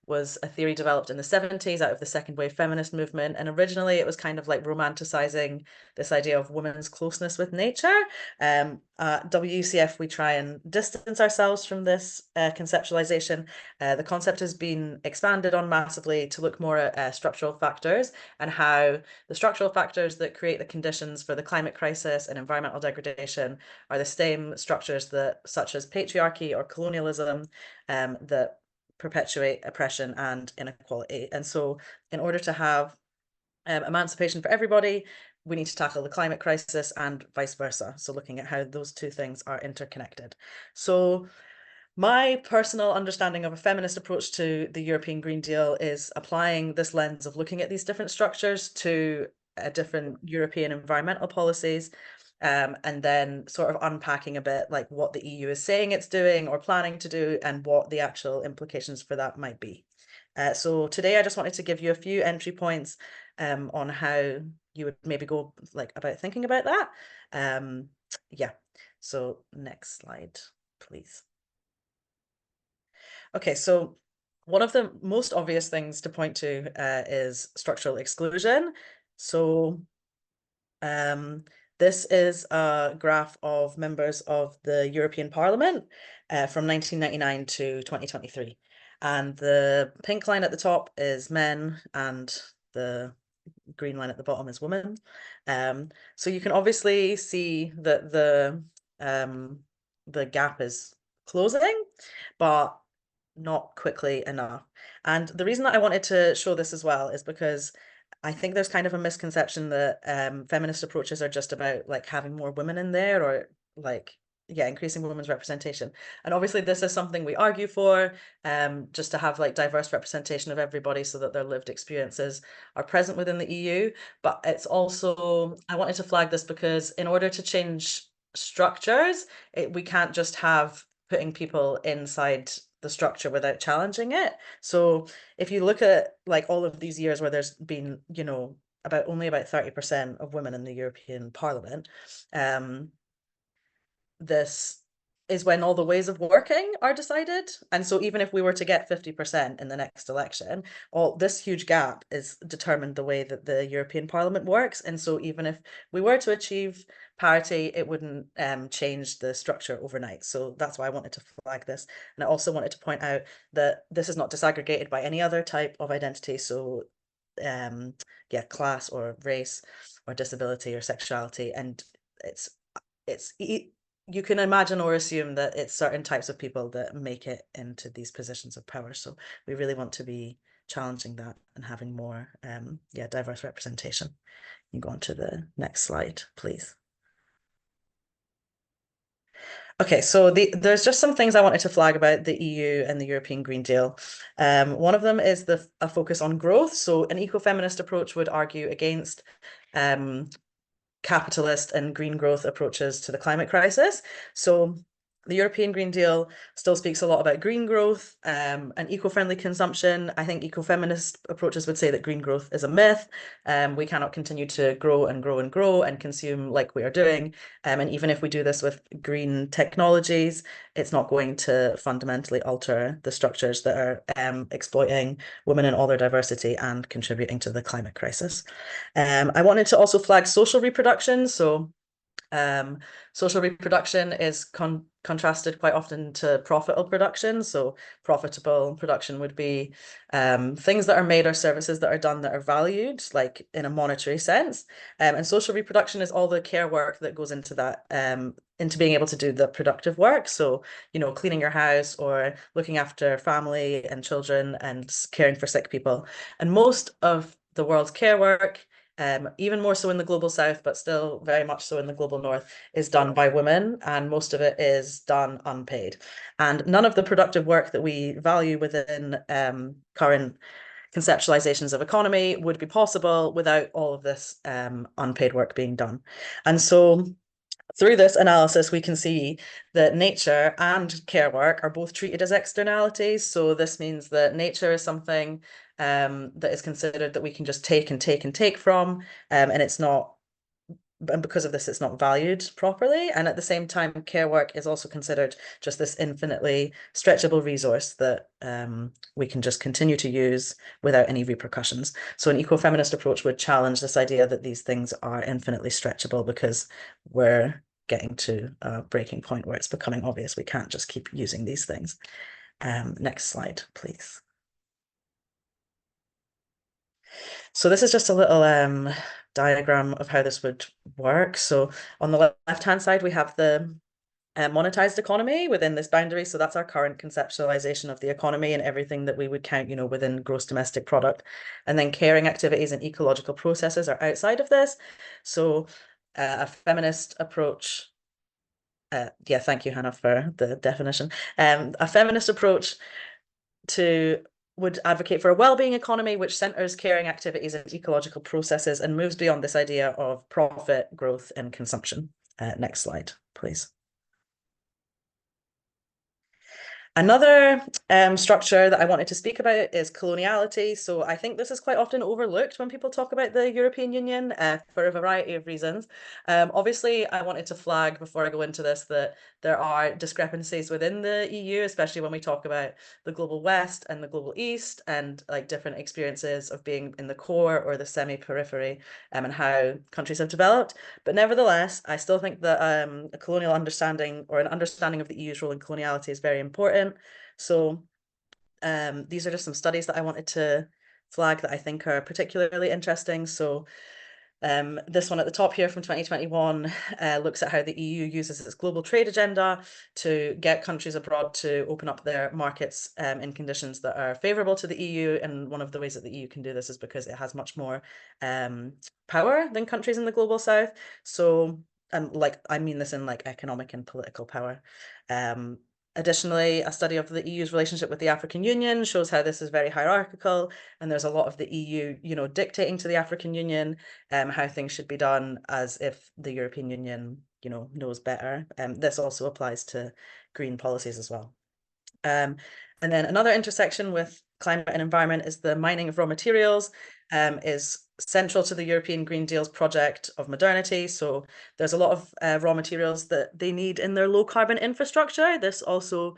was a theory developed in the 70s out of the second wave feminist movement. And originally it was kind of like romanticizing this idea of women's closeness with nature. At WECF, we try and distance ourselves from this conceptualization. The concept has been expanded on massively to look more at structural factors and how the structural factors that create the conditions for the climate crisis and environmental degradation are the same structures that, such as patriarchy or colonialism, that perpetuate oppression and inequality. And so in order to have emancipation for everybody, we need to tackle the climate crisis and vice versa. So looking at how those two things are interconnected. So my personal understanding of a feminist approach to the European Green Deal is applying this lens of looking at these different structures to different European environmental policies, and then sort of unpacking a bit like what the EU is saying it's doing or planning to do and what the actual implications for that might be. So today I just wanted to give you a few entry points on how you would maybe go like about thinking about that. Yeah, so next slide, please. Okay, so one of the most obvious things to point to is structural exclusion. So this is a graph of members of the European Parliament from 1999 to 2023. And the pink line at the top is men and the green line at the bottom is women. So you can obviously see that the gap is closing, but not quickly enough. And the reason that I wanted to show this as well is because I think there's kind of a misconception that feminist approaches are just about like having more women in there or like, yeah, increasing women's representation. And obviously this is something we argue for, just to have like diverse representation of everybody so that their lived experiences are present within the EU. But it's also, I wanted to flag this because in order to change structures, we can't just have putting people inside the structure without challenging it. So if you look at like all of these years where there's been, you know, only about 30% of women in the European Parliament, this is when all the ways of working are decided. And so even if we were to get 50% in the next election, all this huge gap is determined the way that the European Parliament works. And so even if we were to achieve parity, it wouldn't change the structure overnight. So that's why I wanted to flag this. And I also wanted to point out that this is not disaggregated by any other type of identity. So yeah, class or race or disability or sexuality. And you can imagine or assume that it's certain types of people that make it into these positions of power. So we really want to be challenging that and having more yeah, diverse representation. You can go on to the next slide, please. Okay, so there's just some things I wanted to flag about the EU and the European Green Deal. One of them is a focus on growth. So an ecofeminist approach would argue against capitalist and green growth approaches to the climate crisis. So the European Green Deal still speaks a lot about green growth and eco-friendly consumption. I think eco-feminist approaches would say that green growth is a myth. We cannot continue to grow and grow and grow and consume like we are doing. And even if we do this with green technologies, it's not going to fundamentally alter the structures that are exploiting women in all their diversity and contributing to the climate crisis. I wanted to also flag social reproduction. So social reproduction is contrasted quite often to profitable production. So profitable production would be things that are made or services that are done that are valued, like in a monetary sense. And social reproduction is all the care work that goes into that, into being able to do the productive work. So, you know, cleaning your house or looking after family and children and caring for sick people. And most of the world's care work, even more so in the global south, but still very much so in the global north, is done by women, and most of it is done unpaid. And none of the productive work that we value within current conceptualizations of economy would be possible without all of this unpaid work being done. And so through this analysis, we can see that nature and care work are both treated as externalities. So this means that nature is something that is considered that we can just take and take and take from, and it's not, and because of this, it's not valued properly. And at the same time, care work is also considered just this infinitely stretchable resource that we can just continue to use without any repercussions. So an ecofeminist approach would challenge this idea that these things are infinitely stretchable, because we're getting to a breaking point where it's becoming obvious we can't just keep using these things. Next slide, please. So this is just a little diagram of how this would work. So on the left-hand side, we have the monetized economy within this boundary. So that's our current conceptualization of the economy and everything that we would count, you know, within gross domestic product. And then caring activities and ecological processes are outside of this. So a feminist approach, yeah, thank you, Hannah, for the definition. A feminist approach would advocate for a well-being economy which centers caring activities and ecological processes and moves beyond this idea of profit, growth, and consumption. Next slide, please. Another structure that I wanted to speak about is coloniality. So I think this is quite often overlooked when people talk about the European Union for a variety of reasons. Obviously, I wanted to flag before I go into this that there are discrepancies within the EU, especially when we talk about the global West and the global East, and like different experiences of being in the core or the semi-periphery, and how countries have developed. But nevertheless, I still think that a colonial understanding or an understanding of the EU's role in coloniality is very important. So these are just some studies that I wanted to flag that I think are particularly interesting. So this one at the top here from 2021 looks at how the EU uses its global trade agenda to get countries abroad to open up their markets in conditions that are favorable to the EU. And one of the ways that the EU can do this is because it has much more power than countries in the global south. So, like, I mean this in like economic and political power. Additionally, a study of the EU's relationship with the African Union shows how this is very hierarchical, and there's a lot of the EU, you know, dictating to the African Union how things should be done, as if the European Union, you know, knows better. This also applies to green policies as well. And then another intersection with climate and environment is the mining of raw materials, is central to the European Green Deal's project of modernity. So there's a lot of raw materials that they need in their low carbon infrastructure. This also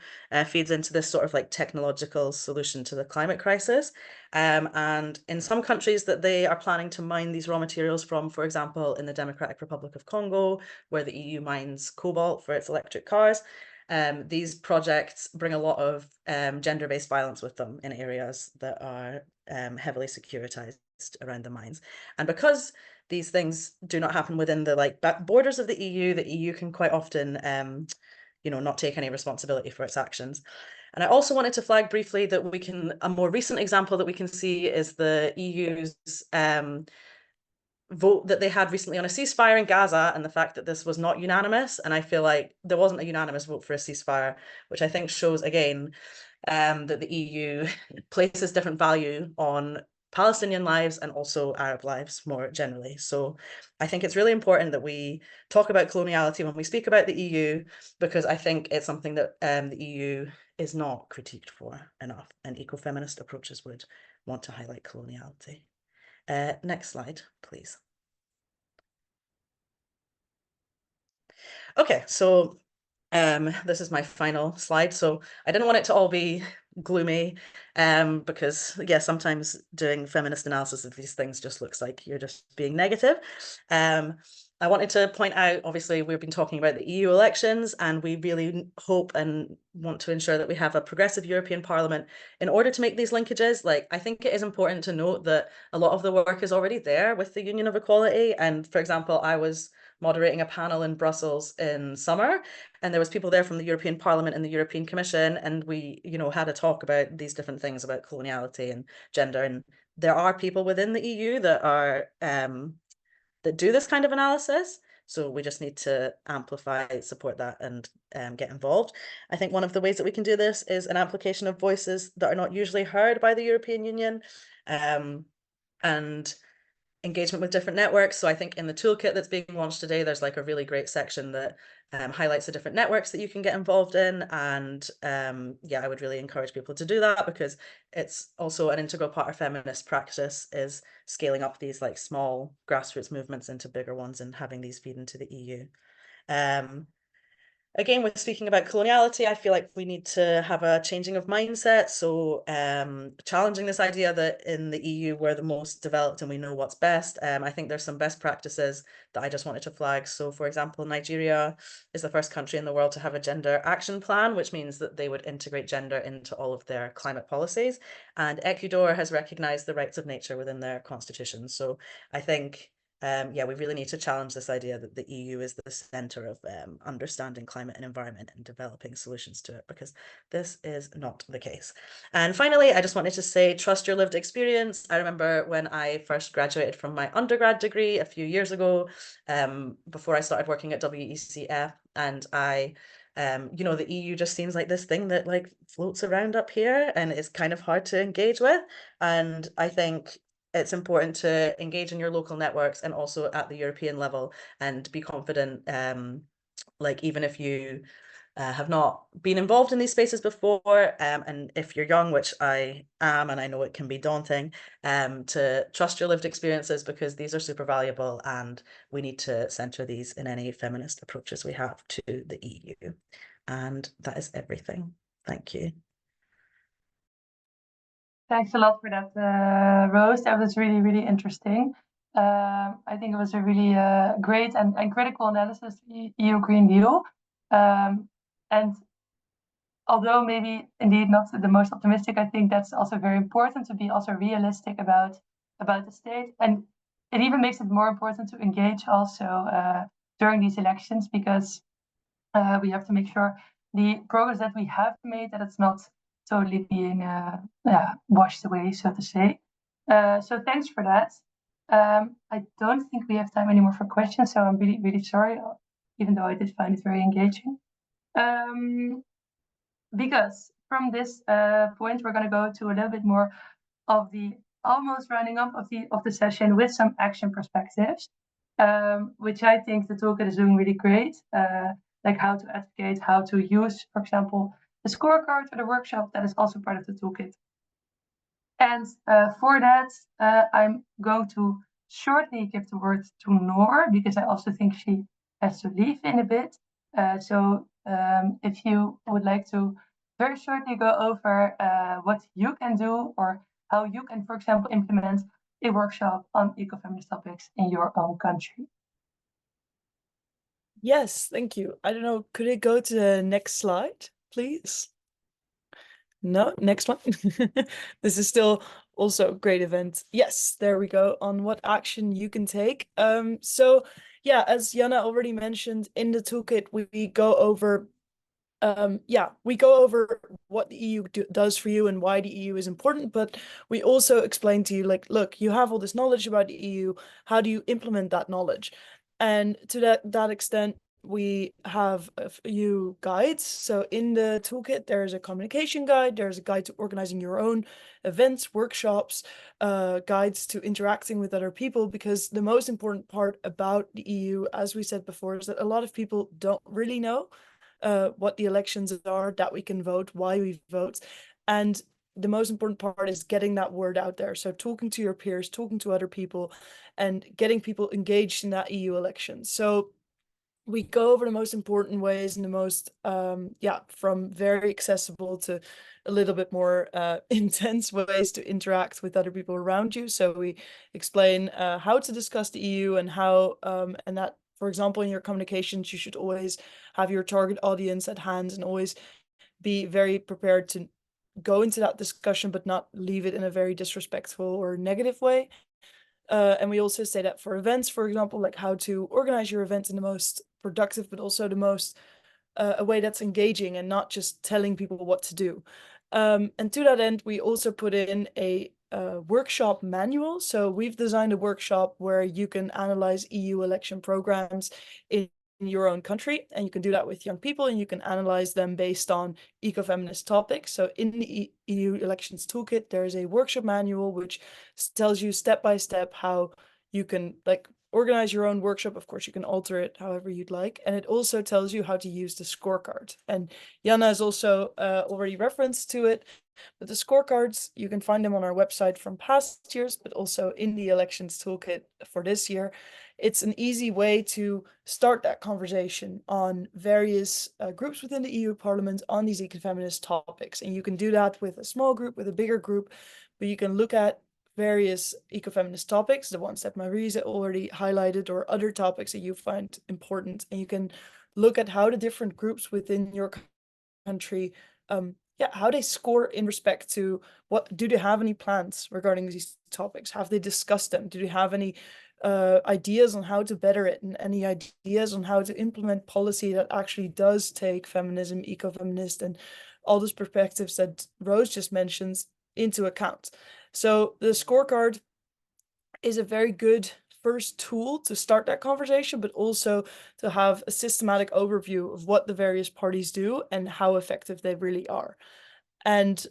feeds into this sort of like technological solution to the climate crisis. And in some countries that they are planning to mine these raw materials from, for example, in the Democratic Republic of Congo, where the EU mines cobalt for its electric cars, these projects bring a lot of gender-based violence with them in areas that are heavily securitized around the mines. And because these things do not happen within the like borders of the EU can quite often you know, not take any responsibility for its actions. And I also wanted to flag briefly that a more recent example that we can see is the EU's vote that they had recently on a ceasefire in Gaza, and the fact that this was not unanimous. And I feel like there wasn't a unanimous vote for a ceasefire, which I think shows again that the EU places different value on Palestinian lives and also Arab lives more generally. So I think it's really important that we talk about coloniality when we speak about the EU, because I think it's something that the EU is not critiqued for enough, and ecofeminist approaches would want to highlight coloniality. Next slide, please. Okay, so this is my final slide. So I didn't want it to all be gloomy, because yeah, sometimes doing feminist analysis of these things just looks like you're just being negative. I wanted to point out, obviously, we've been talking about the EU elections, and we really hope and want to ensure that we have a progressive European Parliament in order to make these linkages. Like, I think it is important to note that a lot of the work is already there with the Union of Equality. And for example, I was moderating a panel in Brussels in summer, and there was people there from the European Parliament and the European Commission, and we, you know, had a talk about these different things about coloniality and gender. And there are people within the EU that are that do this kind of analysis. So we just need to amplify, support that, and get involved. I think one of the ways that we can do this is an amplification of voices that are not usually heard by the European Union, and engagement with different networks. So I think in the toolkit that's being launched today, there's like a really great section that highlights the different networks that you can get involved in. And yeah, I would really encourage people to do that, because it's also an integral part of feminist practice, is scaling up these like small grassroots movements into bigger ones and having these feed into the EU. Again, we're speaking about coloniality. I feel like we need to have a changing of mindset. So challenging this idea that in the EU we're the most developed and we know what's best. I think there's some best practices that I just wanted to flag. So for example, Nigeria is the first country in the world to have a gender action plan, which means that they would integrate gender into all of their climate policies. And Ecuador has recognized the rights of nature within their constitution. So I think yeah, we really need to challenge this idea that the EU is the center of understanding climate and environment and developing solutions to it, because this is not the case. And finally, I just wanted to say, trust your lived experience. I remember when I first graduated from my undergrad degree a few years ago, before I started working at WECF, and you know, the EU just seems like this thing that like floats around up here and is kind of hard to engage with. And I think it's important to engage in your local networks and also at the European level, and be confident, like even if you have not been involved in these spaces before, and if you're young, which I am, and I know it can be daunting, to trust your lived experiences, because these are super valuable, and we need to center these in any feminist approaches we have to the EU. And that is everything. Thank you. Thanks a lot for that, Rose. That was really, really interesting. I think it was a really great and critical analysis, EU Green Deal. And although maybe indeed not the most optimistic, I think that's also very important to be also realistic about the state. And it even makes it more important to engage also during these elections, because we have to make sure the progress that we have made, that it's not totally being washed away, so to say. So thanks for that. I don't think we have time anymore for questions, so I'm really, really sorry, even though I did find it very engaging. Because from this point, we're going to go to a little bit more of the almost rounding up of the session with some action perspectives, which I think the toolkit is doing really great. Like how to advocate, how to use, for example, the scorecard or the workshop that is also part of the toolkit. And for that, I'm going to shortly give the word to Noor, because I also think she has to leave in a bit. So if you would like to very shortly go over what you can do, or how you can, for example, implement a workshop on ecofeminist topics in your own country. Yes, thank you. I don't know, could it go to the next slide, please? No, next one. This is still also a great event. Yes, there we go, on what action you can take. So yeah, as Jana already mentioned, in the toolkit, we go over we go over what the EU does for you and why the EU is important, but we also explain to you, like, look, you have all this knowledge about the EU, how do you implement that knowledge? And to that extent, we have a few guides. So in the toolkit, there's a communication guide, there's a guide to organizing your own events, workshops, guides to interacting with other people, because the most important part about the EU, as we said before, is that a lot of people don't really know what the elections are, that we can vote, why we vote. And the most important part is getting that word out there. So talking to your peers, talking to other people, and getting people engaged in that EU election. So we go over the most important ways and the most, from very accessible to a little bit more intense ways to interact with other people around you. So we explain how to discuss the EU and how, and that, for example, in your communications, you should always have your target audience at hand and always be very prepared to go into that discussion, but not leave it in a very disrespectful or negative way. And we also say that for events, for example, like how to organize your events in the most productive, but also the most a way that's engaging and not just telling people what to do. And to that end, we also put in a workshop manual. So we've designed a workshop where you can analyze EU election programs in your own country, and you can do that with young people, and you can analyze them based on eco-feminist topics. So in the EU elections toolkit, there is a workshop manual which tells you step by step how you can organize your own workshop. Of course, you can alter it however you'd like, and it also tells you how to use the scorecard. And Jana has also already referenced to it, but the scorecards, you can find them on our website from past years, but also in the elections toolkit for this year. It's an easy way to start that conversation on various groups within the EU Parliament on these ecofeminist topics. And you can do that with a small group, with a bigger group, but you can look at various ecofeminist topics, the ones that Marisa already highlighted, or other topics that you find important. And you can look at how the different groups within your country, how they score in respect to what, do they have any plans regarding these topics? Have they discussed them? Do they have any ideas on how to better it, and any ideas on how to implement policy that actually does take feminism, ecofeminist, and all those perspectives that Rose just mentions into account. So the scorecard is a very good first tool to start that conversation, but also to have a systematic overview of what the various parties do and how effective they really are. And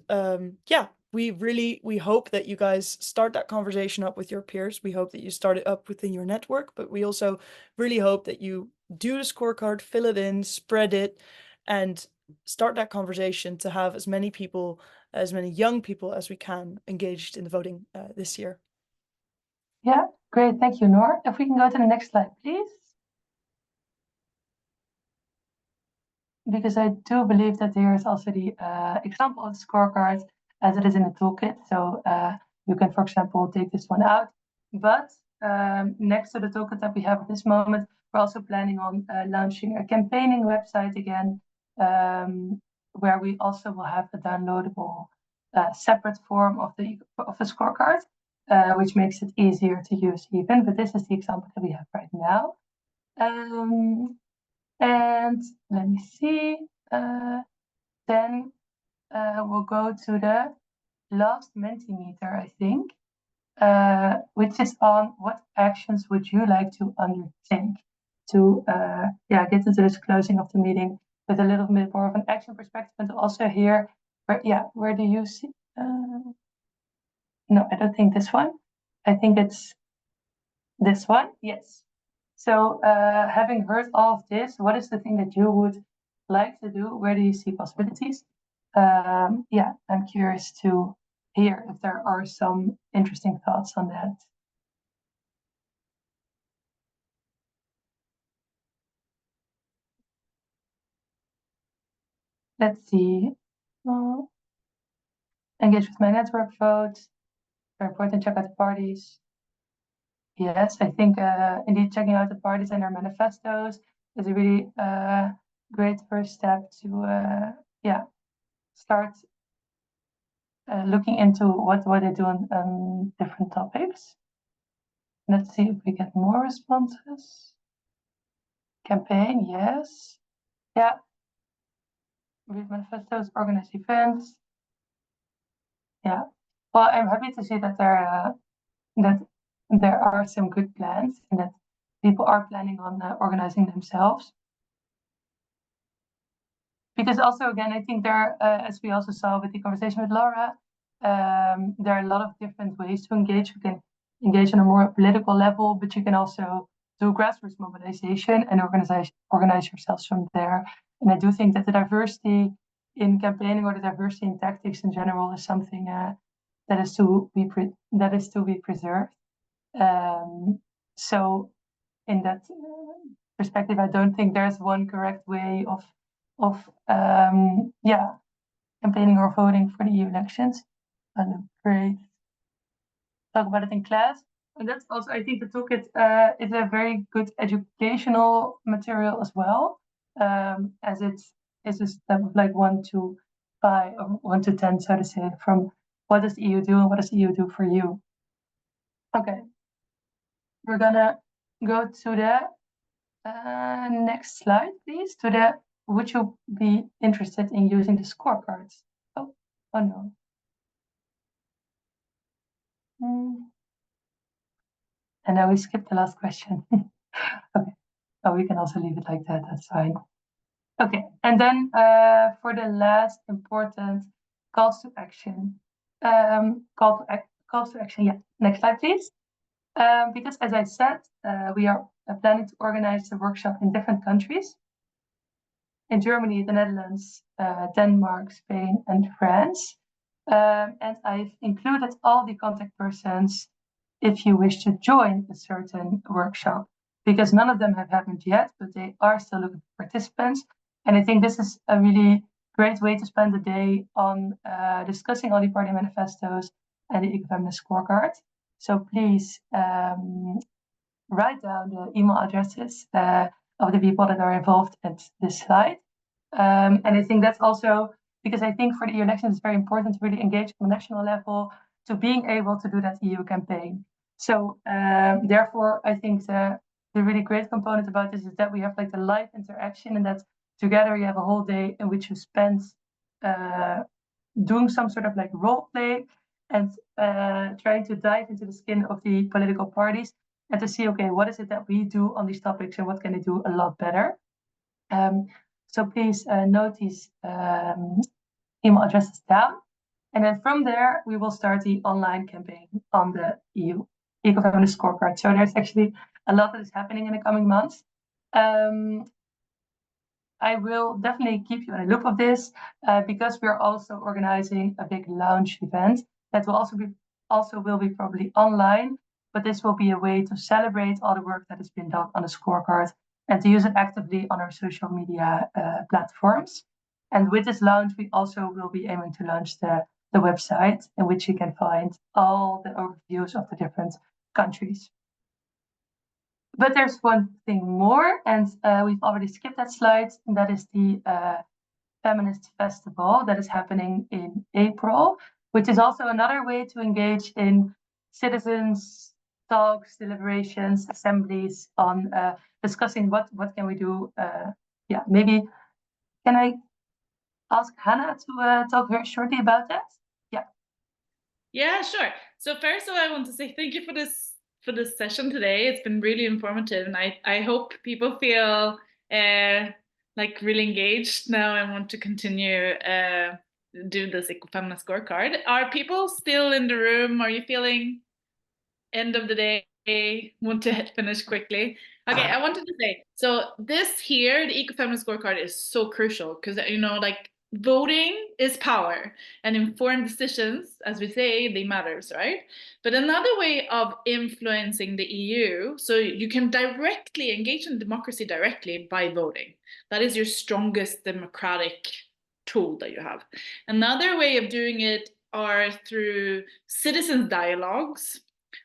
we hope that you guys start that conversation up with your peers. We hope that you start it up within your network, but we also really hope that you do the scorecard, fill it in, spread it, and start that conversation to have as many people, as many young people as we can engaged in the voting this year. Yeah, great. Thank you, Noor. If we can go to the next slide, please. Because I do believe that there is also the example of the scorecard as it is in the toolkit. So you can, for example, take this one out. But next to the toolkit that we have at this moment, we're also planning on launching a campaigning website again, where we also will have a downloadable separate form of the scorecard, which makes it easier to use even. But this is the example that we have right now. And let me see, then we'll go to the last Mentimeter, I think, which is on what actions would you like to undertake to get into this closing of the meeting with a little bit more of an action perspective, and also here, where do you see? No, I don't think this one. I think it's this one. Yes. So having heard all of this, what is the thing that you would like to do? Where do you see possibilities? I'm curious to hear if there are some interesting thoughts on that. Let's see. Engage with my network vote. Very important, check out the parties. Yes, I think indeed checking out the parties and their manifestos is a really great first step to start looking into what they do on different topics. Let's see if we get more responses. Campaign, yes. Yeah. Read manifestos, organize events. Yeah. Well, I'm happy to see that there are some good plans and that people are planning on organizing themselves. because also, again, I think there, as we also saw with the conversation with Laura, there are a lot of different ways to engage. You can engage on a more political level, but you can also do grassroots mobilization and organize yourselves from there. And I do think that the diversity in campaigning, or the diversity in tactics in general, is something that is to be preserved. So in that perspective, I don't think there's one correct way of campaigning or voting for the EU elections. Great. Talk about it in class. And that's also, I think the toolkit is a very good educational material as well, as it is a step of like 1 to 5 or 1 to 10, so to say, from what does the EU do and what does the EU do for you. Okay, we're gonna go to the next slide, please. To the, would you be interested in using the scorecards? Oh no. And now we skipped the last question. Okay. Oh, we can also leave it like that. That's fine. Okay. And then for the last important calls to action. Calls to action. Yeah. Next slide, please. Because as I said, we are planning to organize the workshop in different countries. In Germany, the Netherlands, Denmark, Spain, and France. And I've included all the contact persons if you wish to join a certain workshop, because none of them have happened yet, but they are still looking for participants. And I think this is a really great way to spend the day on discussing all the party manifestos and the eco-feminist scorecard. So please write down the email addresses of the people that are involved at this slide. And I think that's also, because I think for the EU elections, it's very important to really engage on the national level to being able to do that EU campaign. So therefore, I think the really great component about this is that we have like the live interaction, and that together you have a whole day in which you spend doing some sort of like role play and trying to dive into the skin of the political parties and to see, okay, what is it that we do on these topics and what can we do a lot better? So please note these email addresses down. And then from there, we will start the online campaign on the EU eco-feminist scorecard. So there's actually a lot that is happening in the coming months. I will definitely keep you in a loop of this because we're also organizing a big launch event that will will be probably online, but this will be a way to celebrate all the work that has been done on the scorecard and to use it actively on our social media platforms. And with this launch, we also will be aiming to launch the website in which you can find all the overviews of the different countries. But there's one thing more, and we've already skipped that slide, and that is the Feminist Festival that is happening in April, which is also another way to engage in citizens' talks, deliberations, assemblies on discussing what can we do. Maybe can I ask Hannah to talk very shortly about that? Yeah, sure. So first of all, I want to say thank you for this session today. It's been really informative, and I hope people feel like really engaged now and want to continue do this eco-feminist scorecard. Are people still in the room? Are you feeling end of the day, want to finish quickly? Okay, I wanted to say, so this here, the eco-feminist scorecard is so crucial because, you know, like voting is power and informed decisions, as we say, they matters, right? But another way of influencing the EU, so you can directly engage in democracy directly by voting. That is your strongest democratic tool that you have. Another way of doing it are through citizens dialogues,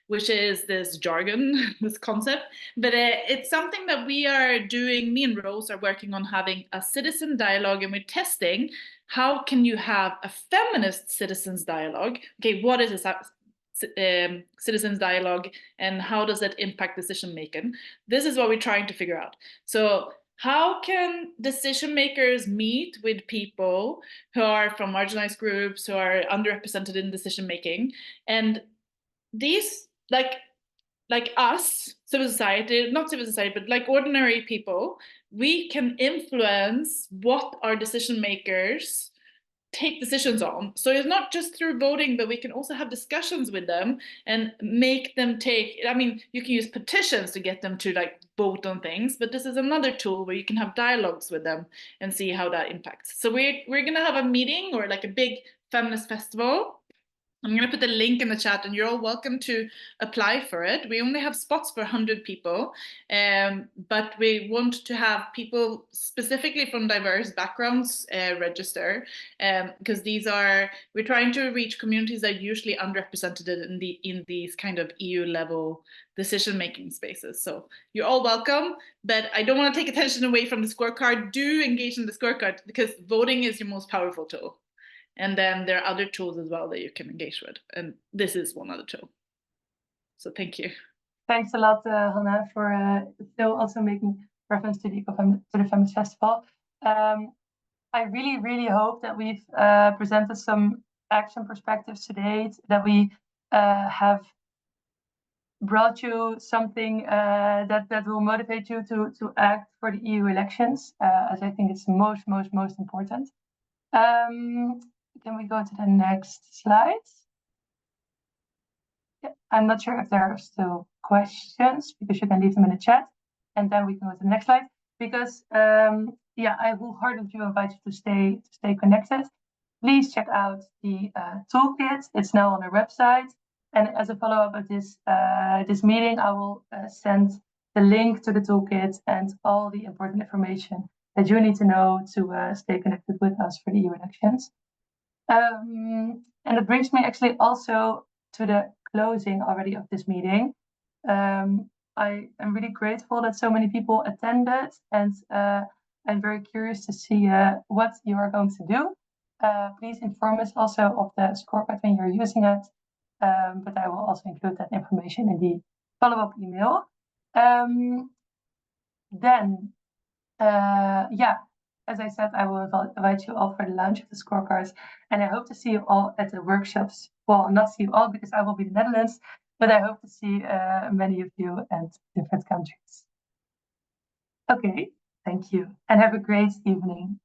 which is this jargon, this concept, but it's something that we are doing. Me and Rose are working on having a citizen dialogue, and we're testing how can you have a feminist citizens dialogue. Okay, what is a citizens dialogue and how does that impact decision making? This is what we're trying to figure out. So how can decision makers meet with people who are from marginalized groups, who are underrepresented in decision making? And these, like, like us, civil society, not civil society, but like ordinary people, we can influence what our decision makers take decisions on. So it's not just through voting, but we can also have discussions with them and make them take, I mean, you can use petitions to get them to like vote on things, but this is another tool where you can have dialogues with them and see how that impacts. So we're gonna have a meeting or like a big feminist festival. I'm going to put the link in the chat and you're all welcome to apply for it. We only have spots for 100 people, but we want to have people specifically from diverse backgrounds register, because we're trying to reach communities that are usually underrepresented in these kind of EU level decision-making spaces. So you're all welcome, but I don't want to take attention away from the scorecard. Do engage in the scorecard because voting is your most powerful tool. And then there are other tools as well that you can engage with. And this is one other tool. So thank you. Thanks a lot, Hannah, for still also making reference to the Feminist Festival. I really, really hope that we've presented some action perspectives today, that we have brought you something that will motivate you to act for the EU elections, as I think it's most important. Can we go to the next slide? Yeah, I'm not sure if there are still questions, because you can leave them in the chat, and then we can go to the next slide. Because yeah, I wholeheartedly invite you to stay connected. Please check out the toolkit. It's now on our website. And as a follow-up of this meeting, I will send the link to the toolkit and all the important information that you need to know to stay connected with us for the EU elections. And it brings me actually also to the closing already of this meeting. I am really grateful that so many people attended, and I'm very curious to see what you are going to do. Please inform us also of the scorecard when you're using it, but I will also include that information in the follow-up email. Yeah, as I said, I will invite you all for the launch of the scorecards, and I hope to see you all at the workshops. Well, not see you all because I will be in the Netherlands, but I hope to see many of you at different countries. Okay, thank you, and have a great evening.